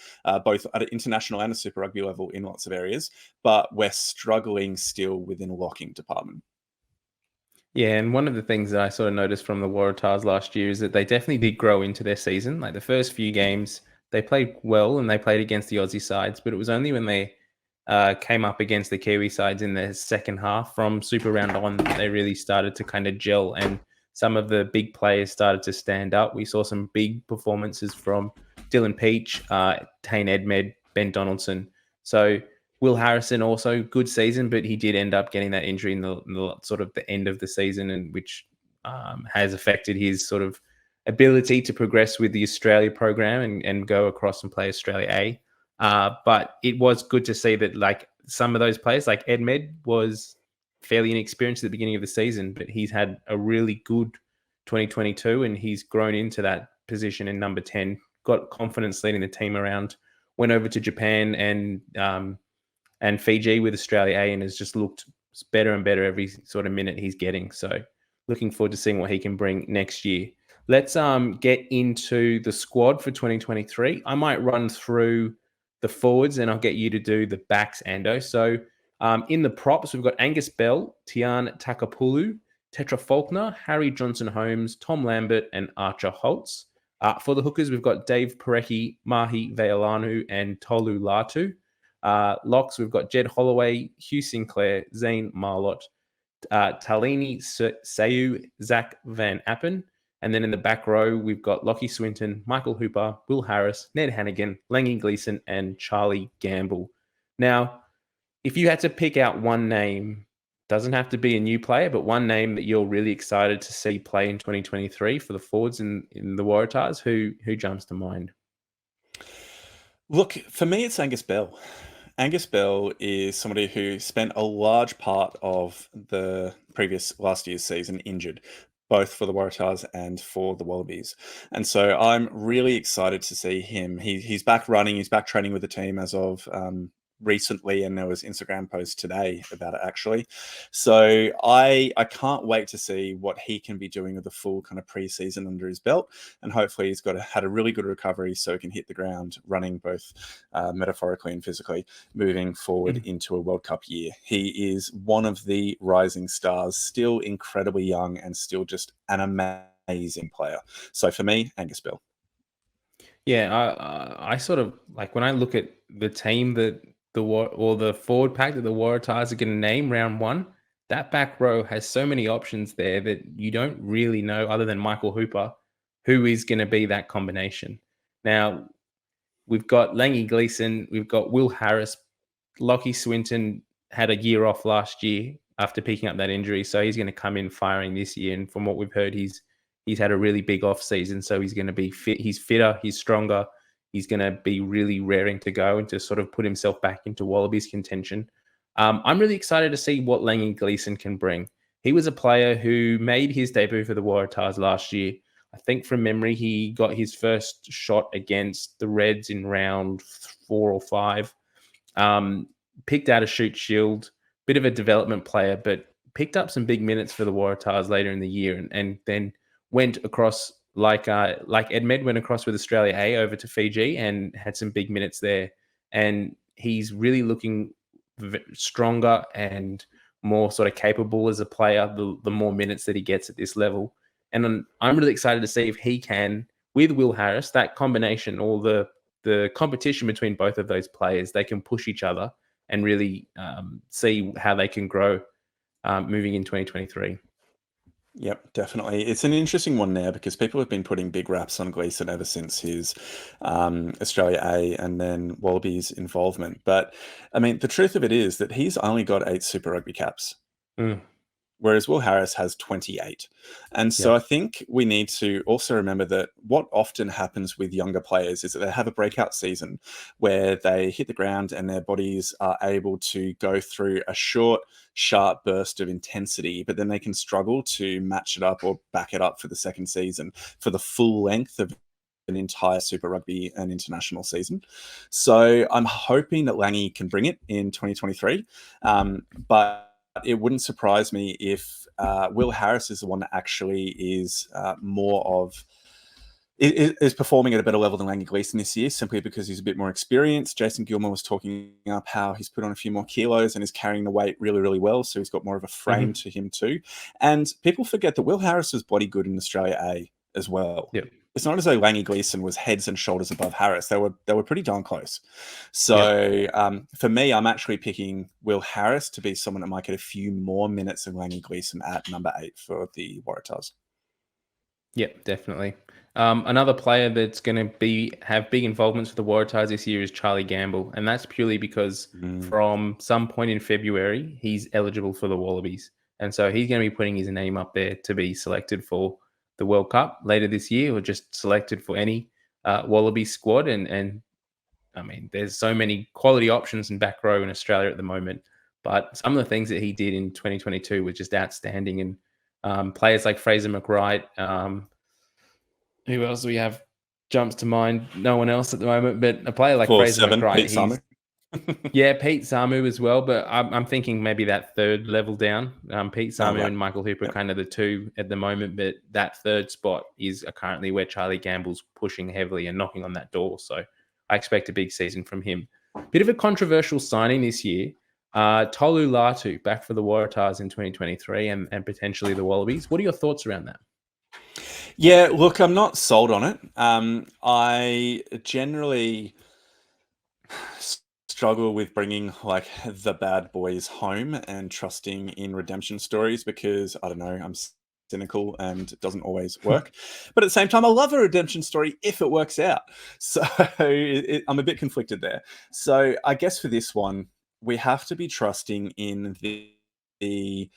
both at an international and a Super Rugby level in lots of areas, but we're struggling still within a locking department. Yeah, and one of the things that I sort of noticed from the Waratahs last year is that they definitely did grow into their season. Like the first few games, they played well and they played against the Aussie sides, but it was only when they came up against the Kiwi sides in the second half from Super Round on that they really started to kind of gel, and some of the big players started to stand up. We saw some big performances from Dylan Peach, Tane Edmed, Ben Donaldson. So Will Harrison also good season, but he did end up getting that injury in the sort of the end of the season, and which has affected his sort of ability to progress with the Australia program and go across and play Australia A. But it was good to see that like some of those players, like Edmed, was fairly inexperienced at the beginning of the season, but he's had a really good 2022 and he's grown into that position in number 10, got confidence leading the team around, went over to Japan and Fiji with Australia A and has just looked better and better every sort of minute he's getting. So looking forward to seeing what he can bring next year. Let's get into the squad for 2023. I might run through the forwards and I'll get you to do the backs, Ando. So in the props, we've got Angus Bell, Tian Takapulu, Tetra Faulkner, Harry Johnson-Holmes, Tom Lambert, and Archer Holtz. For the hookers, we've got Dave Parecki, Mahi Veolanu, and Tolu Latu. Locks, we've got Jed Holloway, Hugh Sinclair, Zane Marlott, Talini Sayu, Zach Van Appen. And then in the back row, we've got Lockie Swinton, Michael Hooper, Will Harris, Ned Hannigan, Langy Gleeson, and Charlie Gamble. Now, if you had to pick out one name, doesn't have to be a new player, but one name that you're really excited to see play in 2023 for the forwards in the Waratahs, who jumps to mind? Look, for me, it's Angus Bell. Angus Bell is somebody who spent a large part of the last year's season injured, both for the Waratahs and for the Wallabies. And so I'm really excited to see him. He's back running, he's back training with the team as of recently, and there was Instagram post today about it actually. So I can't wait to see what he can be doing with the full kind of pre-season under his belt, and hopefully he's had a really good recovery so he can hit the ground running, both metaphorically and physically, moving forward into a World Cup year. He is one of the rising stars, still incredibly young and still just an amazing player. So for me, Angus Bell. Yeah, I sort of like when I look at the team that the forward pack that the Waratahs are going to name round one, that back row has so many options there that you don't really know, other than Michael Hooper, who is going to be that combination. Now, we've got Langy Gleeson, we've got Will Harris, Lockie Swinton had a year off last year after picking up that injury, so he's going to come in firing this year. And from what we've heard, he's had a really big off season, so he's going to be fit. He's fitter, he's stronger. He's going to be really raring to go and to sort of put himself back into Wallabies contention. I'm really excited to see what Langy Gleeson can bring. He was a player who made his debut for the Waratahs last year. I think from memory, he got his first shot against the Reds in round 4 or 5. Picked out a shoot shield, bit of a development player, but picked up some big minutes for the Waratahs later in the year, and then went across like Edmed went across with Australia A over to Fiji and had some big minutes there. And he's really looking stronger and more sort of capable as a player the more minutes that he gets at this level. And I'm really excited to see if he can, with Will Harris, that combination, or the competition between both of those players, they can push each other and really see how they can grow moving in 2023. Yep, definitely. It's an interesting one now because people have been putting big raps on Gleeson ever since his Australia A and then Wallabies involvement. But I mean, the truth of it is that he's only got 8 Super Rugby caps, whereas Will Harris has 28. And so I think we need to also remember that what often happens with younger players is that they have a breakout season where they hit the ground and their bodies are able to go through a short, sharp burst of intensity, but then they can struggle to match it up or back it up for the second season for the full length of an entire Super Rugby and international season. So I'm hoping that Langy can bring it in 2023. But it wouldn't surprise me if Will Harris is the one that actually is more of is performing at a better level than Langy Gleeson this year, simply because he's a bit more experienced. Jason Gilmore was talking up how he's put on a few more kilos and is carrying the weight really, really well. So he's got more of a frame to him too. And people forget that Will Harris was body good in Australia A as well. Yep. It's not as though Langy Gleeson was heads and shoulders above Harris. They were pretty darn close. So for me, I'm actually picking Will Harris to be someone that might get a few more minutes of Langy Gleeson at number 8 for the Waratahs. Yep, definitely. Another player that's going to have big involvements for the Waratahs this year is Charlie Gamble, and that's purely because from some point in February, he's eligible for the Wallabies. And so he's going to be putting his name up there to be selected for the World Cup later this year, or just selected for any Wallaby squad. And I mean, there's so many quality options in back row in Australia at the moment, but some of the things that he did in 2022 were just outstanding. And players like Fraser McWright, who else do we have jumps to mind? No one else at the moment, but a player like Fraser McWright. Pete Samu. Yeah, Pete Samu as well, but I'm thinking maybe that third level down. Pete Samu and Michael Hooper are kind of the two at the moment, but that third spot is currently where Charlie Gamble's pushing heavily and knocking on that door. So I expect a big season from him. Bit of a controversial signing this year. Tolu Latu back for the Waratahs in 2023 and potentially the Wallabies. What are your thoughts around that? Yeah, look, I'm not sold on it. I generally struggle with bringing like the bad boys home and trusting in redemption stories because I don't know, I'm cynical and it doesn't always work. But at the same time, I love a redemption story if it works out. So I'm a bit conflicted there. So I guess for this one, we have to be trusting in the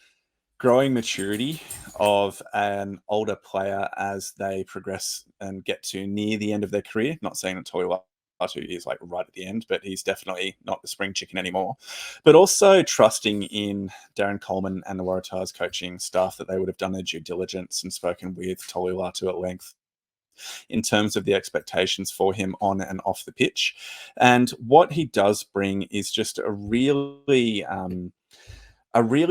growing maturity of an older player as they progress and get to near the end of their career. Not saying that Tolu Latu is like right at the end, but he's definitely not the spring chicken anymore. But also trusting in Darren Coleman and the Waratahs coaching staff that they would have done their due diligence and spoken with Tolu Latu at length in terms of the expectations for him on and off the pitch. And what he does bring is just a really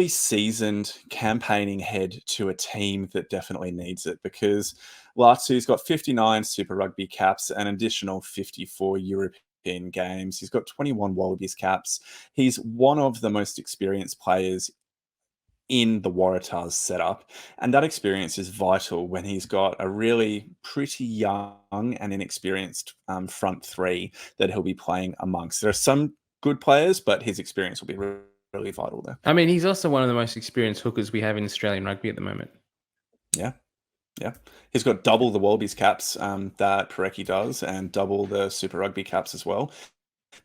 seasoned campaigning head to a team that definitely needs it, because Latu's got 59 Super Rugby caps, an additional 54 European games. He's got 21 Wallabies caps. He's one of the most experienced players in the Waratahs setup, and that experience is vital when he's got a really pretty young and inexperienced front three that he'll be playing amongst. There are some good players, but his experience will be really vital there. I mean, he's also one of the most experienced hookers we have in Australian rugby at the moment. Yeah. He's got double the Wallabies caps that Parecki does, and double the Super Rugby caps as well.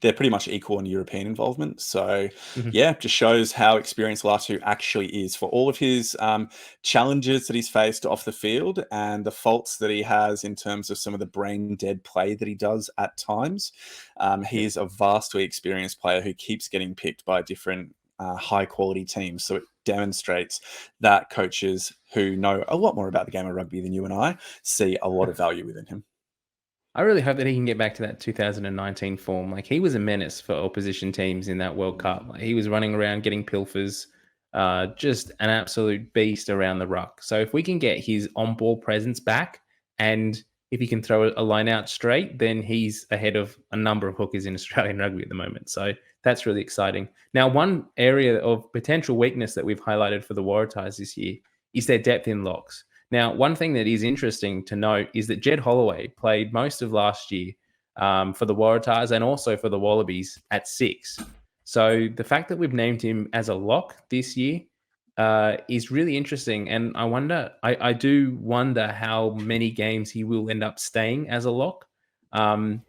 They're pretty much equal in European involvement. So, just shows how experienced Latu actually is for all of his challenges that he's faced off the field and the faults that he has in terms of some of the brain-dead play that he does at times. He is a vastly experienced player who keeps getting picked by different high-quality teams. So it demonstrates that coaches who know a lot more about the game of rugby than you and I see a lot of value within him. I really hope that he can get back to that 2019 form. Like, he was a menace for opposition teams in that World Cup. Like, he was running around getting pilfers, just an absolute beast around the ruck. So if we can get his on-ball presence back, and if he can throw a line out straight, then he's ahead of a number of hookers in Australian rugby at the moment. So that's really exciting. Now, one area of potential weakness that we've highlighted for the Waratahs this year is their depth in locks. Now, one thing that is interesting to note is that Jed Holloway played most of last year for the Waratahs and also for the Wallabies at 6. So the fact that we've named him as a lock this year is really interesting. And I do wonder how many games he will end up staying as a lock.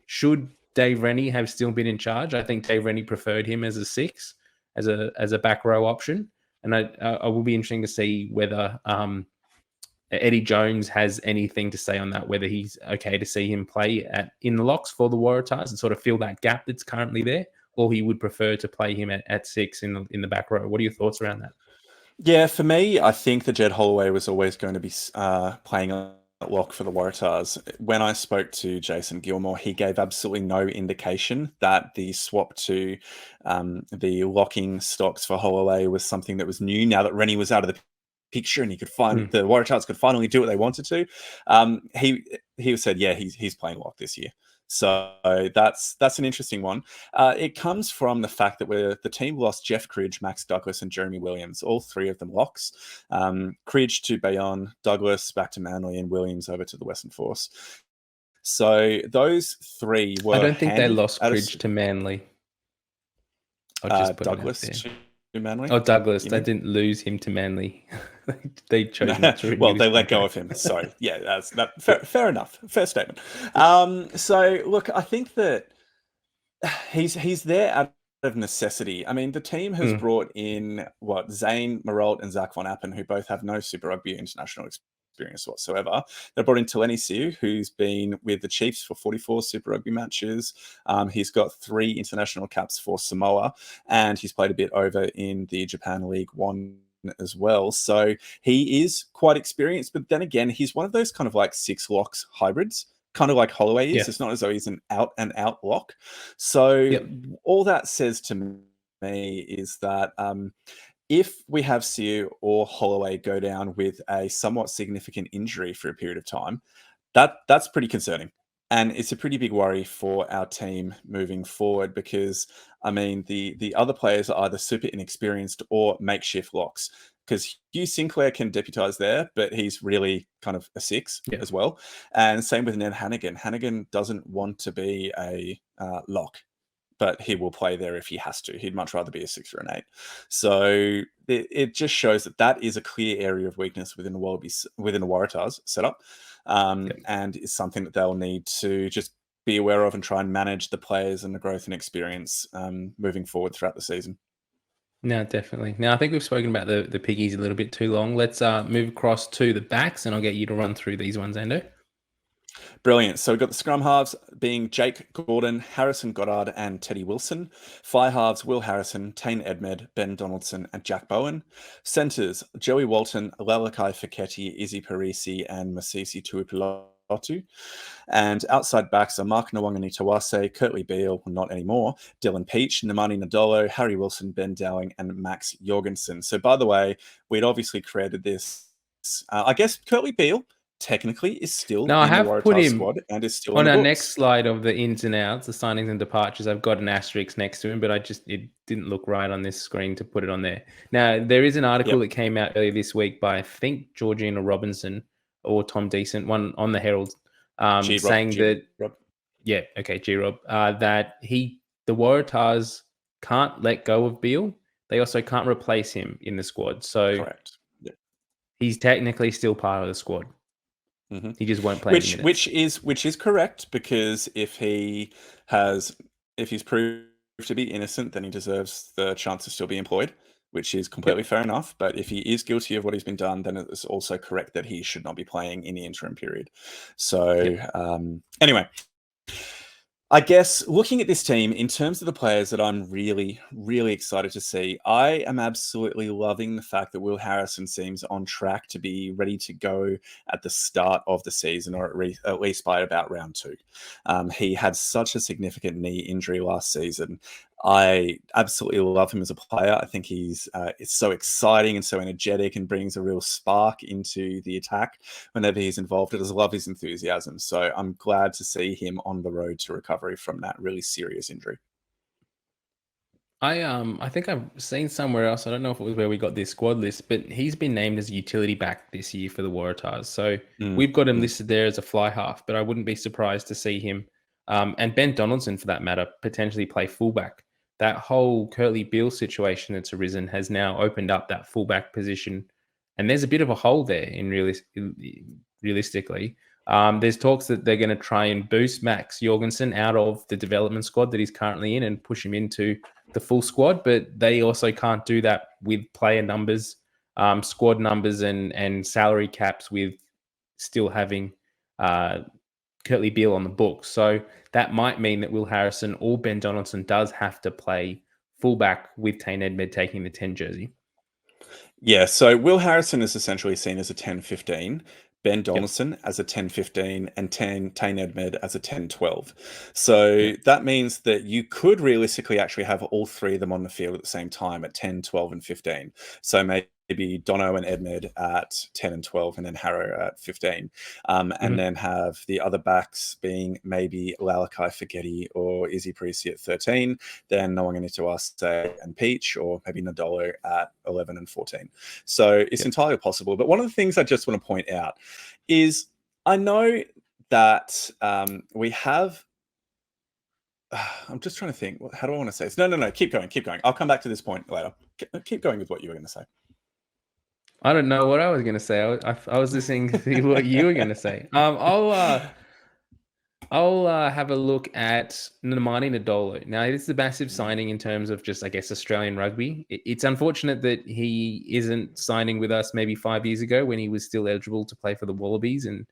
Should Dave Rennie have still been in charge? I think Dave Rennie preferred him as a 6, as a back row option. And I will be interesting to see whether Eddie Jones has anything to say on that, whether he's okay to see him play in the locks for the Waratahs and sort of fill that gap that's currently there, or he would prefer to play him at 6 in the back row. What are your thoughts around that? Yeah, for me, I think that Jed Holloway was always going to be playing a lock for the Waratahs. When I spoke to Jason Gilmore, he gave absolutely no indication that the swap to the locking stocks for Holloway was something that was new now that Rennie was out of the picture and he could the Waratahs could finally do what they wanted to. He said, yeah, he's playing lock this year. So that's an interesting one. It comes from the fact that the team lost Jeff Cridge, Max Douglas, and Jeremy Williams, all 3 of them locks. Cridge to Bayonne, Douglas back to Manly, and Williams over to the Western Force. So those 3 were. I don't think they lost Cridge to Manly. I'll just put Douglas to Manly. Oh, Douglas. They didn't lose him to Manly. They chose not to. Well, they let go of him. Sorry. Yeah, that's fair enough. Fair statement. So look, I think that he's there out of necessity. I mean, the team has brought in Zane Marolt and Zach Von Appen, who both have no Super Rugby international experience whatsoever. They brought in Teleni Siu, who's been with the Chiefs for 44 Super Rugby matches. He's got 3 international caps for Samoa, and he's played a bit over in the Japan League One as well. So he is quite experienced, but then again, he's one of those kind of like 6 locks hybrids, kind of like Holloway is. Yeah. It's not as though he's an out and out lock. So all that says to me is that if we have Siu or Holloway go down with a somewhat significant injury for a period of time, that's pretty concerning. And it's a pretty big worry for our team moving forward because, I mean, the other players are either super inexperienced or makeshift locks, because Hugh Sinclair can deputise there, but he's really kind of a 6 as well. And same with Ned Hannigan. Hannigan doesn't want to be a lock, but he will play there if he has to. He'd much rather be a 6 or an 8. So it just shows that is a clear area of weakness within the Waratahs setup. And is something that they'll need to just be aware of and try and manage the players and the growth and experience moving forward throughout the season. No, definitely. Now, I think we've spoken about the piggies a little bit too long. Let's move across to the backs, and I'll get you to run through these ones, Ando. Brilliant. So we've got the scrum halves being Jake Gordon, Harrison Goddard, and Teddy Wilson. Fly halves, Will Harrison, Tane Edmed, Ben Donaldson, and Jack Bowen. Centres, Joey Walton, Lalakai Feketi, Izzy Parisi, and Masisi Tuipulotu. And outside backs are Mark Nwangani Tawase, Kurtley Beale, not anymore, Dylan Peach, Namani Nadolo, Harry Wilson, Ben Dowling, and Max Jorgensen. So by the way, we'd obviously created this. I guess Kurtley Beale technically is still in the Waratahs squad and is still on our next slide of the ins and outs, the signings and departures. I've got an asterisk next to him, but it didn't look right on this screen to put it on there. Now, there is an article that came out earlier this week by, I think, Georgina Robinson or Tom Decent, one on the Herald, saying that the Waratahs can't let go of Beale. They also can't replace him in the squad. So he's technically still part of the squad. Mm-hmm. He just won't play which is correct, because if he's proved to be innocent, then he deserves the chance to still be employed, which is completely fair enough. But if he is guilty of what he's been done, then it's also correct that he should not be playing in the interim period. So anyway, I guess looking at this team in terms of the players that I'm really, really excited to see, I am absolutely loving the fact that Will Harrison seems on track to be ready to go at the start of the season, or at least by about round 2. He had such a significant knee injury last season. I absolutely love him as a player. I think it's so exciting and so energetic and brings a real spark into the attack whenever he's involved. I just love his enthusiasm. So I'm glad to see him on the road to recovery from that really serious injury. I think I've seen somewhere else, I don't know if it was where we got this squad list, but he's been named as a utility back this year for the Waratahs. So we've got him listed there as a fly half, but I wouldn't be surprised to see him, and Ben Donaldson for that matter, potentially play fullback that whole Curtly Beale situation that's arisen has now opened up that fullback position, and there's a bit of a hole there realistically. There's talks that they're going to try and boost Max Jorgensen out of the development squad that he's currently in and push him into the full squad, but they also can't do that with player numbers, squad numbers, and salary caps with still having Curtly Beale on the books. So that might mean that Will Harrison or Ben Donaldson does have to play fullback with Tane Edmed taking the 10 jersey. Yeah, so Will Harrison is essentially seen as a 10-15, Ben Donaldson as a 10-15, and Tane Edmed as a 10-12. So that means that you could realistically actually have all three of them on the field at the same time at 10, 12, and 15. So maybe Dono and Edmed at 10 and 12, and then Harrow at 15. And then have the other backs being maybe Lalakai Faghetti or Izzy Parisi at 13, then Nawaqanitawase and Peach, or maybe Nadolo at 11 and 14. So it's entirely possible. But one of the things I just want to point out is I know that we have... I'm just trying to think. How do I want to say this? No. Keep going. I'll come back to this point later. Keep going with what you were going to say. I don't know what I was going to say. I was listening to see what you were going to say. I'll have a look at Nemani Nadolo. Now, this is a massive signing in terms of just, I guess, Australian rugby. It's unfortunate that he isn't signing with us maybe 5 years ago when he was still eligible to play for the Wallabies. And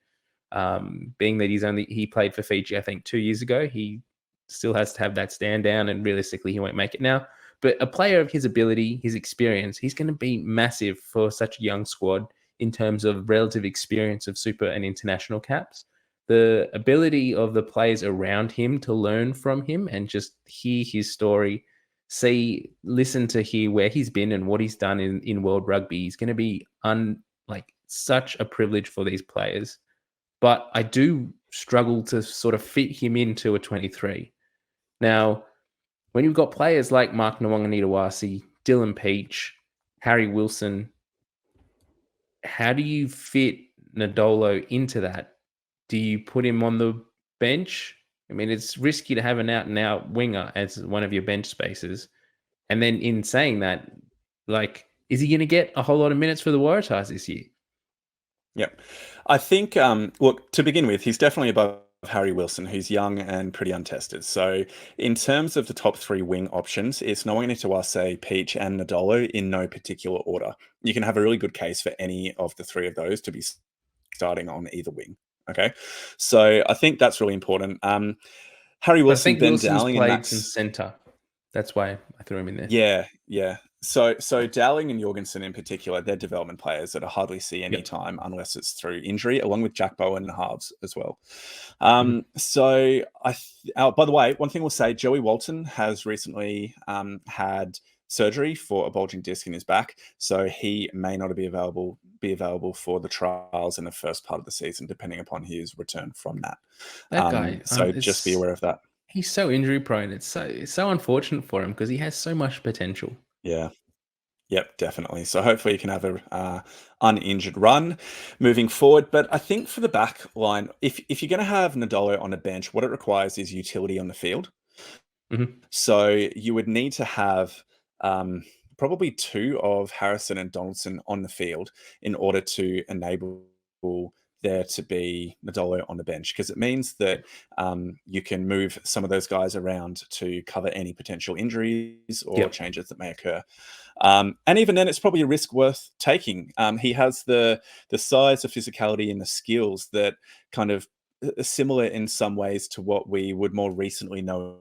being that he played for Fiji, I think 2 years ago, he still has to have that stand down, and realistically, he won't make it now. But a player of his ability, his experience, he's going to be massive for such a young squad in terms of relative experience of super and international caps. The ability of the players around him to learn from him and just hear his story, listen to hear where he's been and what he's done in world rugby is going to be such a privilege for these players. But I do struggle to sort of fit him into a 23. Now, when you've got players like Mark Nawaqanitawase, Dylan Peach, Harry Wilson, how do you fit Nadolo into that? Do you put him on the bench? I mean, it's risky to have an out-and-out winger as one of your bench spaces. And then in saying that, is he going to get a whole lot of minutes for the Waratahs this year? Yep. I think, look, to begin with, he's definitely above Harry Wilson, who's young and pretty untested. So in terms of the top three wing options, it's Nawaqanitawase, Peach, and Nadolo in no particular order. You can have a really good case for any of the three of those to be starting on either wing. Okay, so I think that's really important. Harry Wilson, I think Ben Wilson's Dowling, played and Max... some centre. That's why I threw him in there. Yeah. So Dowling and Jorgensen in particular, they're development players that I hardly see any time unless it's through injury, along with Jack Bowen and halves as well. So by the way, one thing we'll say, Joey Walton has recently had surgery for a bulging disc in his back, so he may not be available for the trials in the first part of the season, depending upon his return from that. That guy. So just be aware of that. He's so injury prone. It's so unfortunate for him because he has so much potential. Yeah. Yep, definitely. So hopefully you can have a uninjured run moving forward. But I think for the back line, if you're going to have Nadolo on a bench, what it requires is utility on the field. So you would need to have probably two of Harrison and Donaldson on the field in order to enable there to be Nadolo on the bench, because it means that you can move some of those guys around to cover any potential injuries or changes that may occur. And even then, it's probably a risk worth taking. He has the size, the physicality, and the skills that kind of are similar in some ways to what we would more recently know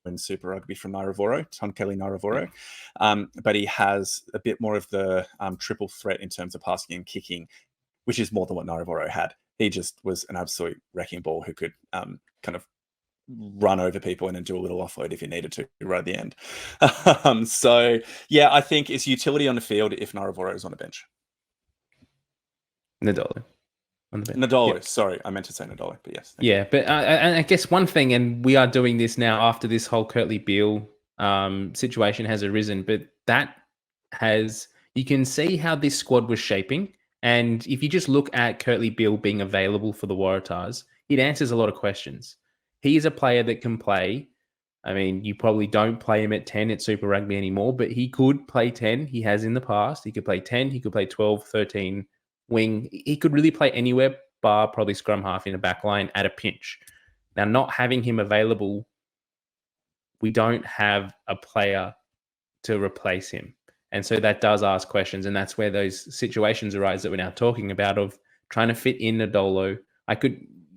in Super Rugby from Nairavoro, Tonkeli Nairavoro. But he has a bit more of the triple threat in terms of passing and kicking, which is more than what Nairavoro had. He just was an absolute wrecking ball who could kind of run over people and then do a little offload if you needed to right at the end. So, yeah, I think it's utility on the field if Nairavoro is on the bench. Nadolo on the bench. Nadolo, sorry. I meant to say Nadolo, but yes. Yeah, but I guess one thing, and we are doing this now after this whole Curtly Beale situation has arisen, but you can see how this squad was shaping. And if you just look at Curtly Beale being available for the Waratahs, it answers a lot of questions. He is a player that can play I mean, you probably don't play him at 10 at Super Rugby anymore, but he could play 10. He has in the past. He could play 10. He could play 12, 13, wing. He could really play anywhere, bar probably scrum half in the back line at a pinch. Now, not having him available, we don't have a player to replace him. And so that does ask questions. And that's where those situations arise that we're now talking about of trying to fit in Nadolo.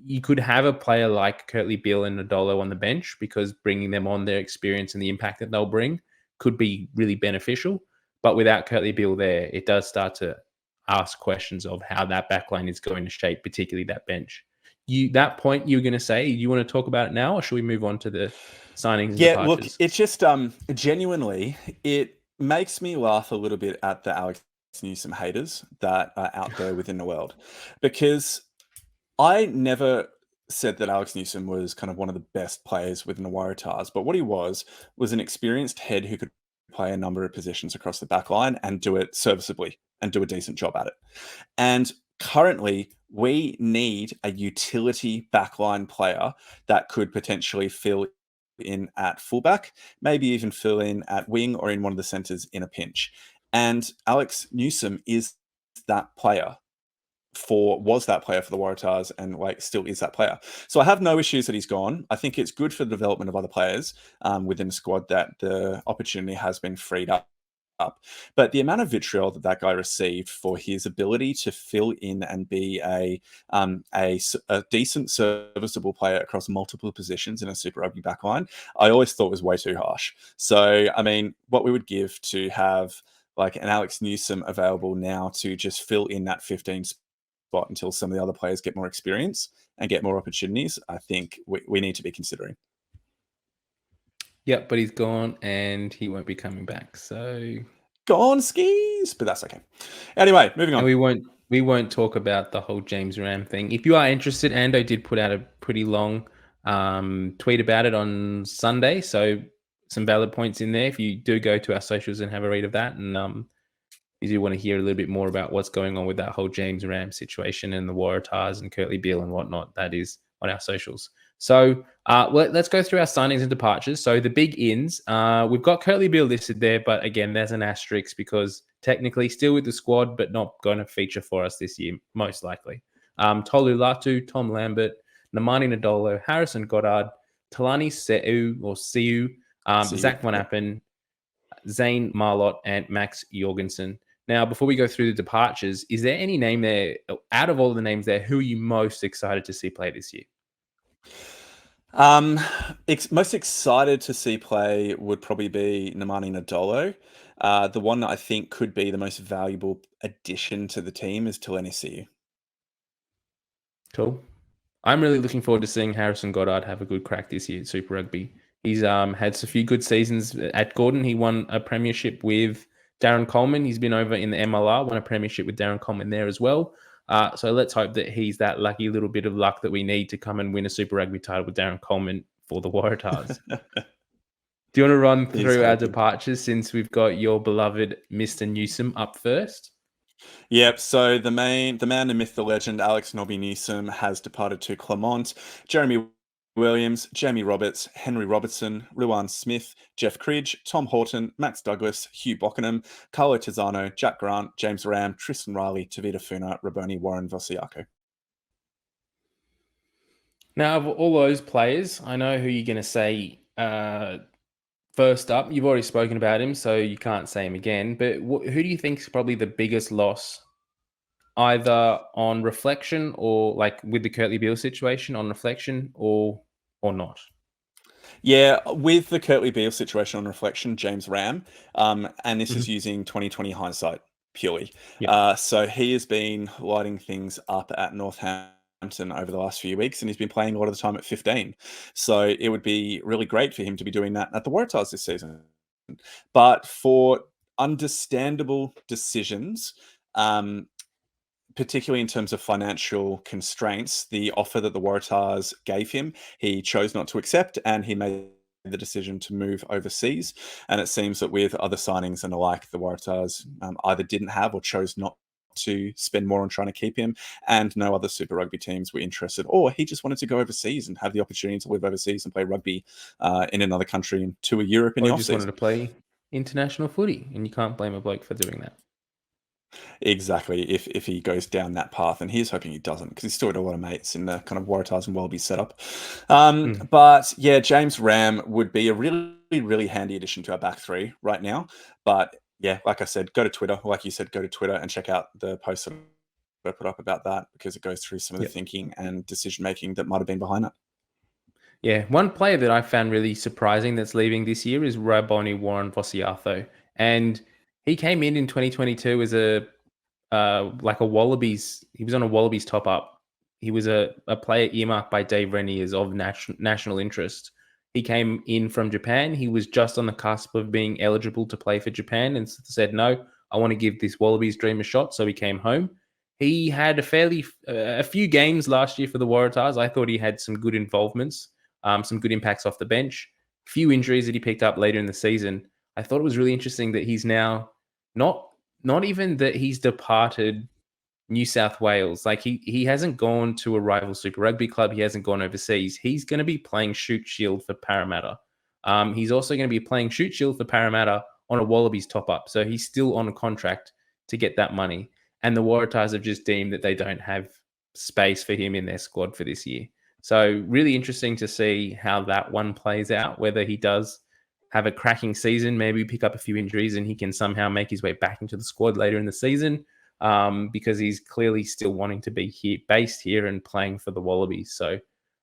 You could have a player like Kurtley Beale and Nadolo on the bench because bringing them on, their experience and the impact that they'll bring could be really beneficial. But without Kurtley Beale there, it does start to ask questions of how that backline is going to shape, particularly that bench. That point you were going to say, you want to talk about it now, or should we move on to the signings and Yeah, look, departures? it's just genuinely, it makes me laugh a little bit at the Alex Newsom haters that are out there within the world, because I never said that Alex Newsom was kind of one of the best players within the Waratahs, but what he was an experienced head who could play a number of positions across the back line and do it serviceably and do a decent job at it. And currently, we need a utility backline player that could potentially fill in at fullback, maybe even fill in at wing or in one of the centres in a pinch. And Alex Newsom is that player was that player for the Waratahs and like still is that player. So I have no issues that he's gone. I think it's good for the development of other players within the squad that the opportunity has been freed up. But the amount of vitriol that guy received for his ability to fill in and be a decent serviceable player across multiple positions in a Super Rugby backline, I always thought was way too harsh. So, I mean, what we would give to have like an Alex Newsom available now to just fill in that 15 spot until some of the other players get more experience and get more opportunities, I think we need to be considering. Yep, but he's gone and he won't be coming back. So gone skis, but that's okay. Anyway, moving on. And we won't talk about the whole James Ram thing. If you are interested, Ando did put out a pretty long tweet about it on Sunday. So some valid points in there. If you do go to our socials and have a read of that, and if you want to hear a little bit more about what's going on with that whole James Ram situation and the Waratahs and Kurtley Beale and whatnot, that is on our socials. So let's go through our signings and departures. So the big ins, we've got Kurtley Beale listed there, but again, there's an asterisk because technically still with the squad, but not going to feature for us this year, most likely. Tolu Latu, Tom Lambert, Namani Nadolo, Harrison Goddard, Talani Siu, Zach Van Appen, Zane Marlott, and Max Jorgensen. Now, before we go through the departures, is there any name there, out of all the names there, who are you most excited to see play this year? Most excited to see play would probably be Namani Nadolo. The one that I think could be the most valuable addition to the team is Talani Siu. Cool. I'm really looking forward to seeing Harrison Goddard have a good crack this year at Super Rugby. He's had a few good seasons at Gordon. He won a premiership with Darren Coleman. He's been over in the MLR, won a premiership with Darren Coleman there as well. So let's hope that he's that lucky little bit of luck that we need to come and win a Super Rugby title with Darren Coleman for the Waratahs. Do you want to run through our departures since we've got your beloved Mr. Newsom up first? Yep. So the man, the myth, the legend, Alex Nobby Newsom has departed to Clermont. Jeremy Williams, Jamie Roberts, Henry Robertson, Ruan Smith, Jeff Cridge, Tom Horton, Max Douglas, Hugh Bockenham, Carlo Tizzano, Jack Grant, James Ram, Tristan Riley, Tavita Funa, Raboni Warren Vosiako. Now, of all those players, I know who you're going to say first up. You've already spoken about him, so you can't say him again. But who do you think is probably the biggest loss, either on reflection or like with the Kurtley Beale situation on reflection or not? Yeah, with the Kurtley Beale situation on reflection, James Ram, and this is using 2020 hindsight purely. Yep. So he has been lighting things up at Northampton over the last few weeks, and he's been playing a lot of the time at 15. So it would be really great for him to be doing that at the Waratahs this season. But for understandable decisions, particularly in terms of financial constraints, the offer that the Waratahs gave him, he chose not to accept, and he made the decision to move overseas. And it seems that with other signings and the like, the Waratahs either didn't have or chose not to spend more on trying to keep him, and no other Super Rugby teams were interested, or he just wanted to go overseas and have the opportunity to live overseas and play rugby in another country and tour Europe in Or the he just wanted off-season. to play international footy, and you can't blame a bloke for doing that. Exactly, if he goes down that path, and he's hoping he doesn't, because he's still got a lot of mates in the kind of Waratahs and Wallabies setup. But yeah, James Ram would be a really, really handy addition to our back three right now. But yeah, like I said, go to Twitter. Like you said, go to Twitter and check out the post that I put up about that, because it goes through some of the thinking and decision making that might have been behind that. Yeah, one player that I found really surprising that's leaving this year is Raboni Waratahs, and he came in 2022 as a like a Wallabies. He was on a Wallabies top up. He was a player earmarked by Dave Rennie as of national interest. He came in from Japan. He was just on the cusp of being eligible to play for Japan and said, no, I want to give this Wallabies dream a shot. So he came home. He had a few games last year for the Waratahs. I thought he had some good involvements, some good impacts off the bench, few injuries that he picked up later in the season. I thought it was really interesting that he's now not even that he's departed New South Wales. Like he hasn't gone to a rival Super Rugby club. He hasn't gone overseas. He's going to be playing Shoot Shield for Parramatta. He's also going to be playing Shoot Shield for Parramatta on a Wallabies top up. So he's still on a contract to get that money. And the Waratahs have just deemed that they don't have space for him in their squad for this year. So really interesting to see how that one plays out, whether he does have a cracking season, maybe pick up a few injuries and he can somehow make his way back into the squad later in the season, because he's clearly still wanting to be based here and playing for the Wallabies. So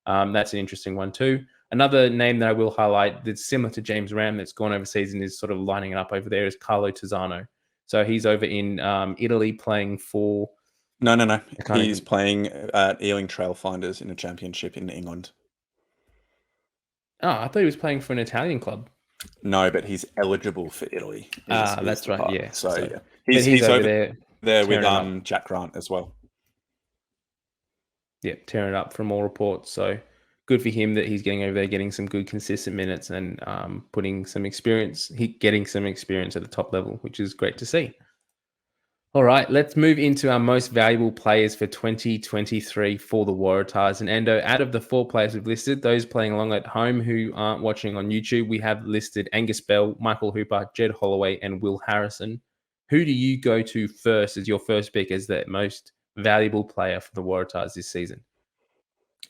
that's an interesting one too. Another name that I will highlight that's similar to James Ram that's gone overseas and is sort of lining it up over there is Carlo Tizzano. So he's over in Italy playing for... No. He's playing at Ealing Trailfinders in a championship in England. Oh, I thought he was playing for an Italian club. No, but he's eligible for Italy. That's right. Yeah. So yeah, he's over there with Jack Grant as well. Yeah, tearing it up from all reports. So good for him that he's getting over there, getting some good consistent minutes and getting some experience at the top level, which is great to see. All right, let's move into our most valuable players for 2023 for the Waratahs. And Ando, out of the 4 players we've listed, those playing along at home who aren't watching on YouTube, we have listed Angus Bell, Michael Hooper, Jed Holloway, and Will Harrison. Who do you go to first as your first pick as the most valuable player for the Waratahs this season?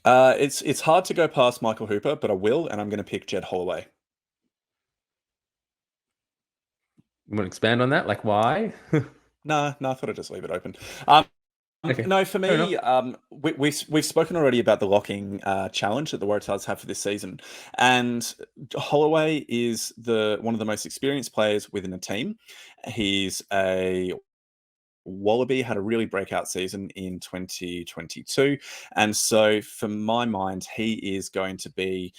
It's hard to go past Michael Hooper, but I will, and I'm going to pick Jed Holloway. You want to expand on that? Like why? No, I thought I'd just leave it open. Okay. No, for me, we've spoken already about the locking challenge that the Waratahs have for this season, and Holloway is one of the most experienced players within the team. He's a Wallaby, had a really breakout season in 2022, and so for my mind, he is going to be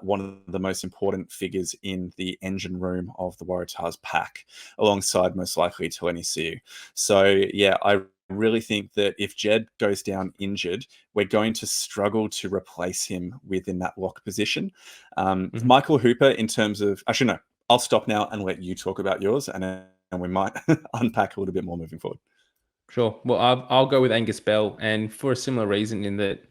one of the most important figures in the engine room of the Waratahs pack, alongside most likely Teleni Siu. So yeah, I really think that if Jed goes down injured, we're going to struggle to replace him within that lock position. Michael Hooper, in terms of, actually no, I'll stop now and let you talk about yours, and we might unpack a little bit more moving forward. Sure. Well, I'll go with Angus Bell, and for a similar reason, in that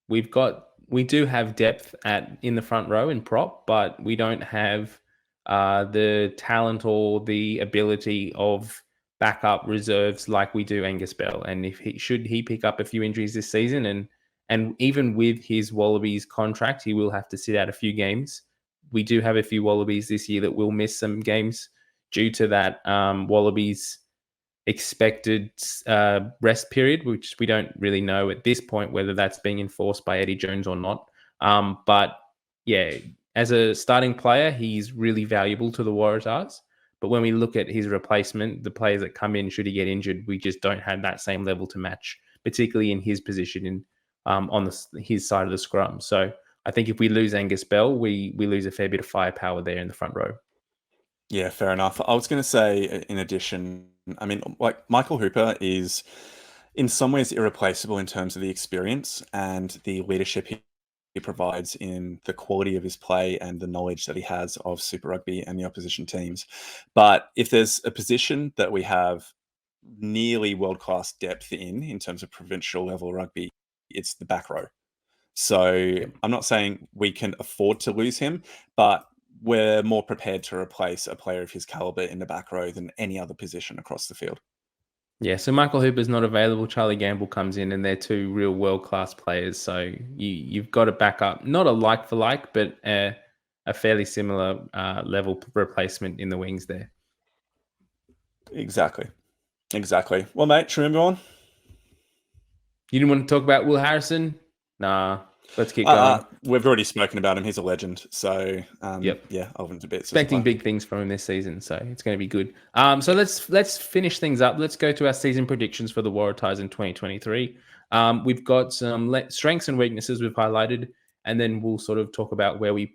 we do have depth in the front row and prop, but we don't have the talent or the ability of backup reserves like we do Angus Bell. And if he pick up a few injuries this season, and even with his Wallabies contract, he will have to sit out a few games. We do have a few Wallabies this year that will miss some games due to that Wallabies expected rest period, which we don't really know at this point whether that's being enforced by Eddie Jones or not. But yeah, as a starting player, he's really valuable to the Waratahs. But when we look at his replacement, the players that come in, should he get injured, we just don't have that same level to match, particularly in his position on his side of the scrum. So I think if we lose Angus Bell, we lose a fair bit of firepower there in the front row. Yeah, fair enough. I was going to say, in addition, I mean, like Michael Hooper is in some ways irreplaceable in terms of the experience and the leadership he provides in the quality of his play and the knowledge that he has of Super Rugby and the opposition teams. But if there's a position that we have nearly world-class depth in terms of provincial level rugby, it's the back row. So I'm not saying we can afford to lose him, but we're more prepared to replace a player of his caliber in the back row than any other position across the field. Yeah, so Michael Hooper's not available. Charlie Gamble comes in, and they're two real world-class players. So you've got to back up, not a like-for-like, but a fairly similar level replacement in the wings there. Exactly. Well, mate, should we move on? You didn't want to talk about Will Harrison? Nah, let's keep going. We've already spoken about him. He's a legend. So, Yep. Yeah, I'll a bit. Expecting big things from him this season, so it's going to be good. So let's finish things up. Let's go to our season predictions for the Waratahs in 2023. We've got some strengths and weaknesses we've highlighted, and then we'll sort of talk about where we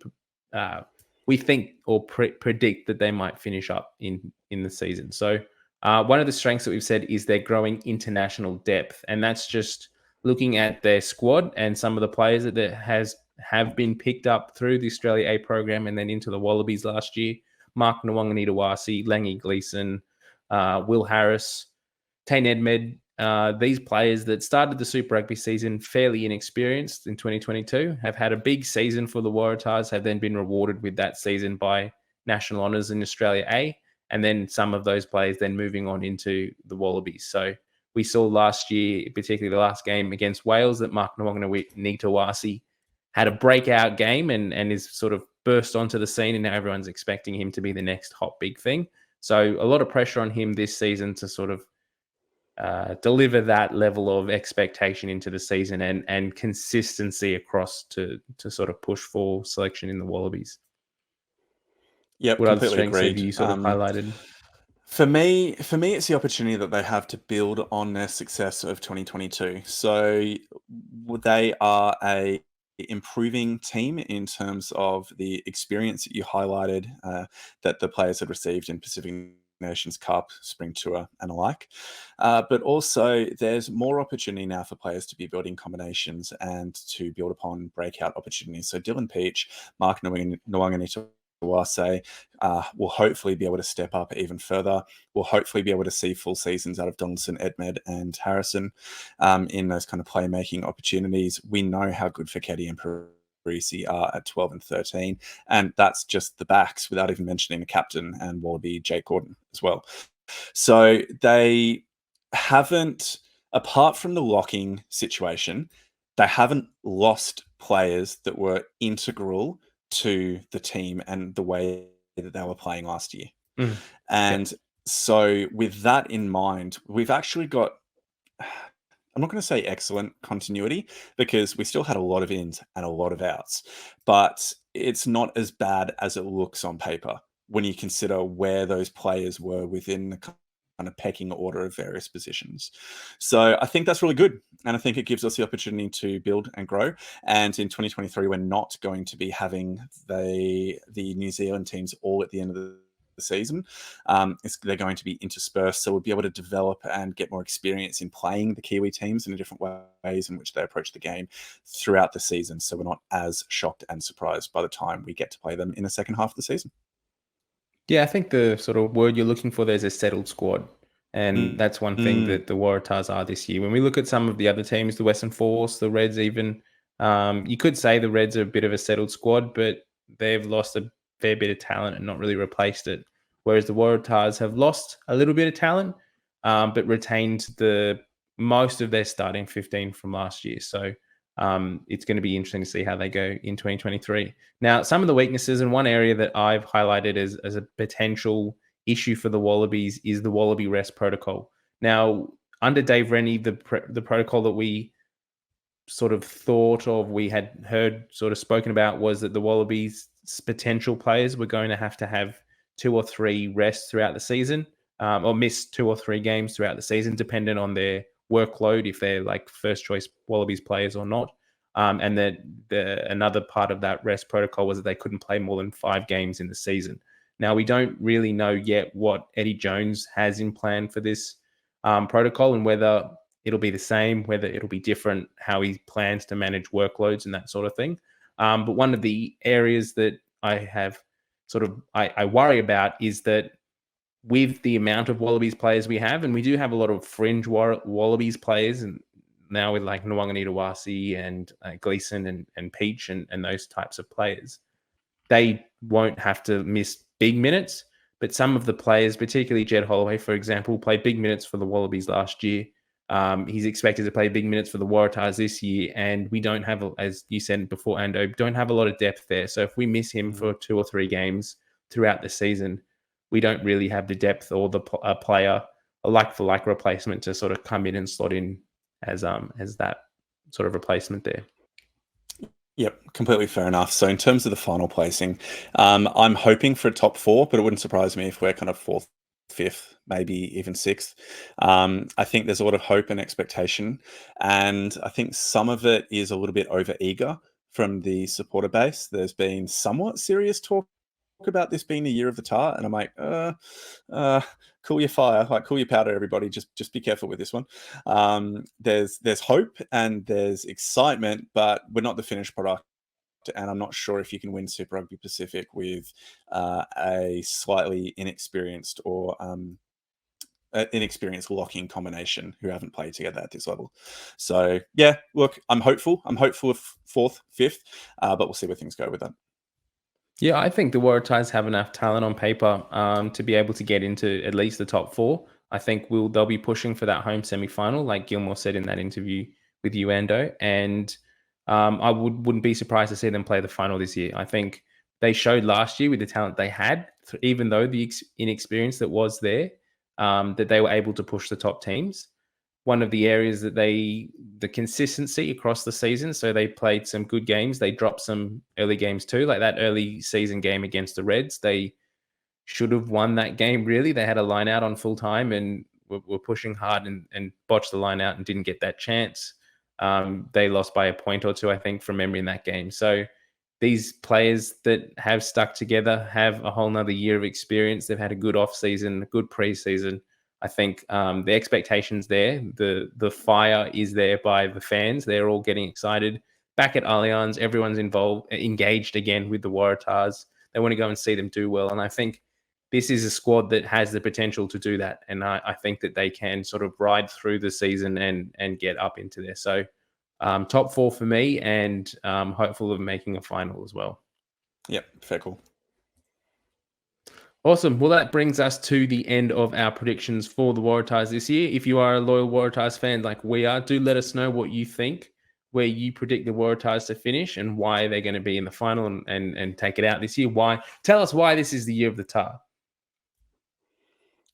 think or predict that they might finish up in the season. So one of the strengths that we've said is their growing international depth, and that's just looking at their squad and some of the players that have been picked up through the Australia A program and then into the Wallabies last year. Mark Nwanganitawasi, Langi Gleeson, Will Harris, Tane Edmed, these players that started the Super Rugby season fairly inexperienced in 2022 have had a big season for the Waratahs, have then been rewarded with that season by national honours in Australia A, and then some of those players then moving on into the Wallabies. So we saw last year, particularly the last game against Wales, that Mark Nwanganitawasi had a breakout game and is sort of burst onto the scene, and now everyone's expecting him to be the next hot big thing. So a lot of pressure on him this season to sort of deliver that level of expectation into the season and consistency across to sort of push for selection in the Wallabies. Yep, what other completely strengths agreed. have you sort of highlighted? For me, it's the opportunity that they have to build on their success of 2022. So they are a improving team in terms of the experience that you highlighted that the players had received in Pacific Nations Cup, Spring Tour, and alike. But also, there's more opportunity now for players to be building combinations and to build upon breakout opportunities. So Dylan Peach, Mark Nwanganitawase will hopefully be able to step up even further. We'll hopefully be able to see full seasons out of Donaldson, Edmed, and Harrison in those kind of playmaking opportunities. We know how good Fekete and Parisi are at 12 and 13, and that's just the backs without even mentioning the captain and Wallaby Jake Gordon as well. So they haven't, apart from the locking situation, they haven't lost players that were integral to the team and the way that they were playing last year. And so with that in mind, we've actually got, I'm not going to say excellent continuity because we still had a lot of ins and a lot of outs, but it's not as bad as it looks on paper when you consider where those players were within the kind of pecking order of various positions. So I think that's really good. And I think it gives us the opportunity to build and grow. And in 2023, we're not going to be having the New Zealand teams all at the end of the season. They're going to be interspersed, so we'll be able to develop and get more experience in playing the Kiwi teams in a different ways in which they approach the game throughout the season, so we're not as shocked and surprised by the time we get to play them in the second half of the season. Yeah, I think the sort of word you're looking for there is a settled squad. And that's one thing that the Waratahs are this year. When we look at some of the other teams, the Western Force, the Reds even, you could say the Reds are a bit of a settled squad, but they've lost a fair bit of talent and not really replaced it. Whereas the Waratahs have lost a little bit of talent, but retained most of their starting 15 from last year. So it's going to be interesting to see how they go in 2023. Now, some of the weaknesses, and one area that I've highlighted as a potential issue for the Wallabies is the Wallaby rest protocol. Now, under Dave Rennie, the protocol that we sort of thought of, we had heard sort of spoken about, was that the Wallabies' potential players were going to have 2 or 3 rests throughout the season, or miss 2 or 3 games throughout the season, dependent on their workload, if they're like first choice Wallabies players or not. And another part of that rest protocol was that they couldn't play more than 5 games in the season. Now, we don't really know yet what Eddie Jones has in plan for this protocol and whether it'll be the same, whether it'll be different, how he plans to manage workloads and that sort of thing. But one of the areas that I have I worry about is that with the amount of Wallabies players we have, and we do have a lot of fringe Wallabies players, and now with like Nwanganitawasi and Gleeson and Peach and those types of players, they won't have to miss big minutes. But some of the players, particularly Jed Holloway, for example, played big minutes for the Wallabies last year. He's expected to play big minutes for the Waratahs this year, and we don't have, as you said before, Ando, don't have a lot of depth there. So if we miss him for 2 or 3 games throughout the season, we don't really have the depth or the player, a like-for-like replacement to sort of come in and slot in as that sort of replacement there. Yep, completely fair enough. So in terms of the final placing, I'm hoping for a top 4, but it wouldn't surprise me if we're kind of 4th, 5th, maybe even 6th. I think there's a lot of hope and expectation, and I think some of it is a little bit over-eager from the supporter base. There's been somewhat serious talk about this being the year of the tar, and I'm like, cool your fire, like cool your powder, everybody. Just be careful with this one. There's hope and there's excitement, but we're not the finished product. And I'm not sure if you can win Super Rugby Pacific with a slightly inexperienced or inexperienced locking combination who haven't played together at this level. So yeah, look, I'm hopeful. I'm hopeful of 4th, 5th, but we'll see where things go with that. Yeah, I think the Waratahs have enough talent on paper to be able to get into at least the top 4. I think they'll be pushing for that home semi-final, like Gilmore said in that interview with you, Ando. And I wouldn't be surprised to see them play the final this year. I think they showed last year with the talent they had, even though the inexperience that was there, that they were able to push the top teams. One of the areas that the consistency across the season. So they played some good games. They dropped some early games too, like that early season game against the Reds. They should have won that game, really. They had a line out on full time and were pushing hard and botched the line out and didn't get that chance. They lost by a point or 2, I think, from memory in that game. So these players that have stuck together have a whole nother year of experience. They've had a good off season, a good preseason. I think the expectations there, the fire is there by the fans. They're all getting excited. Back at Allianz, everyone's engaged again with the Waratahs. They want to go and see them do well. And I think this is a squad that has the potential to do that. And I think that they can sort of ride through the season and get up into there. So top 4 for me, and hopeful of making a final as well. Yep, fair call. Awesome. Well, that brings us to the end of our predictions for the Waratahs this year. If you are a loyal Waratahs fan like we are, do let us know what you think, where you predict the Waratahs to finish and why they're going to be in the final and take it out this year. Why? Tell us why this is the year of the tar.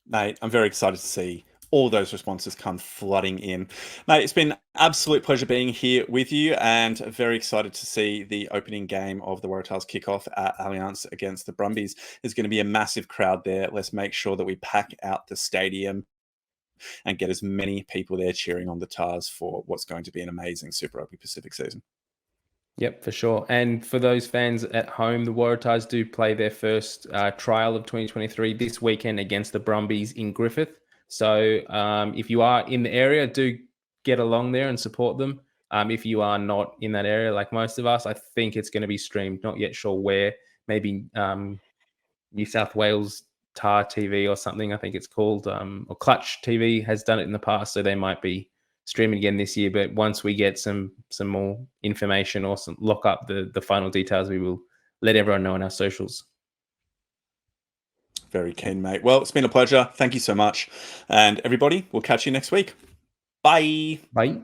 Mate, I'm very excited to see all those responses come flooding in. Mate, it's been an absolute pleasure being here with you, and very excited to see the opening game of the Waratahs kickoff at Allianz against the Brumbies. There's going to be a massive crowd there. Let's make sure that we pack out the stadium and get as many people there cheering on the Tars for what's going to be an amazing Super Rugby Pacific season. Yep, for sure. And for those fans at home, the Waratahs do play their first trial of 2023 this weekend against the Brumbies in Griffith. So if you are in the area, do get along there and support them. If you are not in that area, like most of us, I think it's going to be streamed. Not yet sure where. Maybe New South Wales Tar TV or something, I think it's called. Or Clutch TV has done it in the past, so they might be streaming again this year. But once we get some more information or lock up the final details, we will let everyone know on our socials. Very keen, mate. Well, it's been a pleasure. Thank you so much. And everybody, we'll catch you next week. Bye. Bye.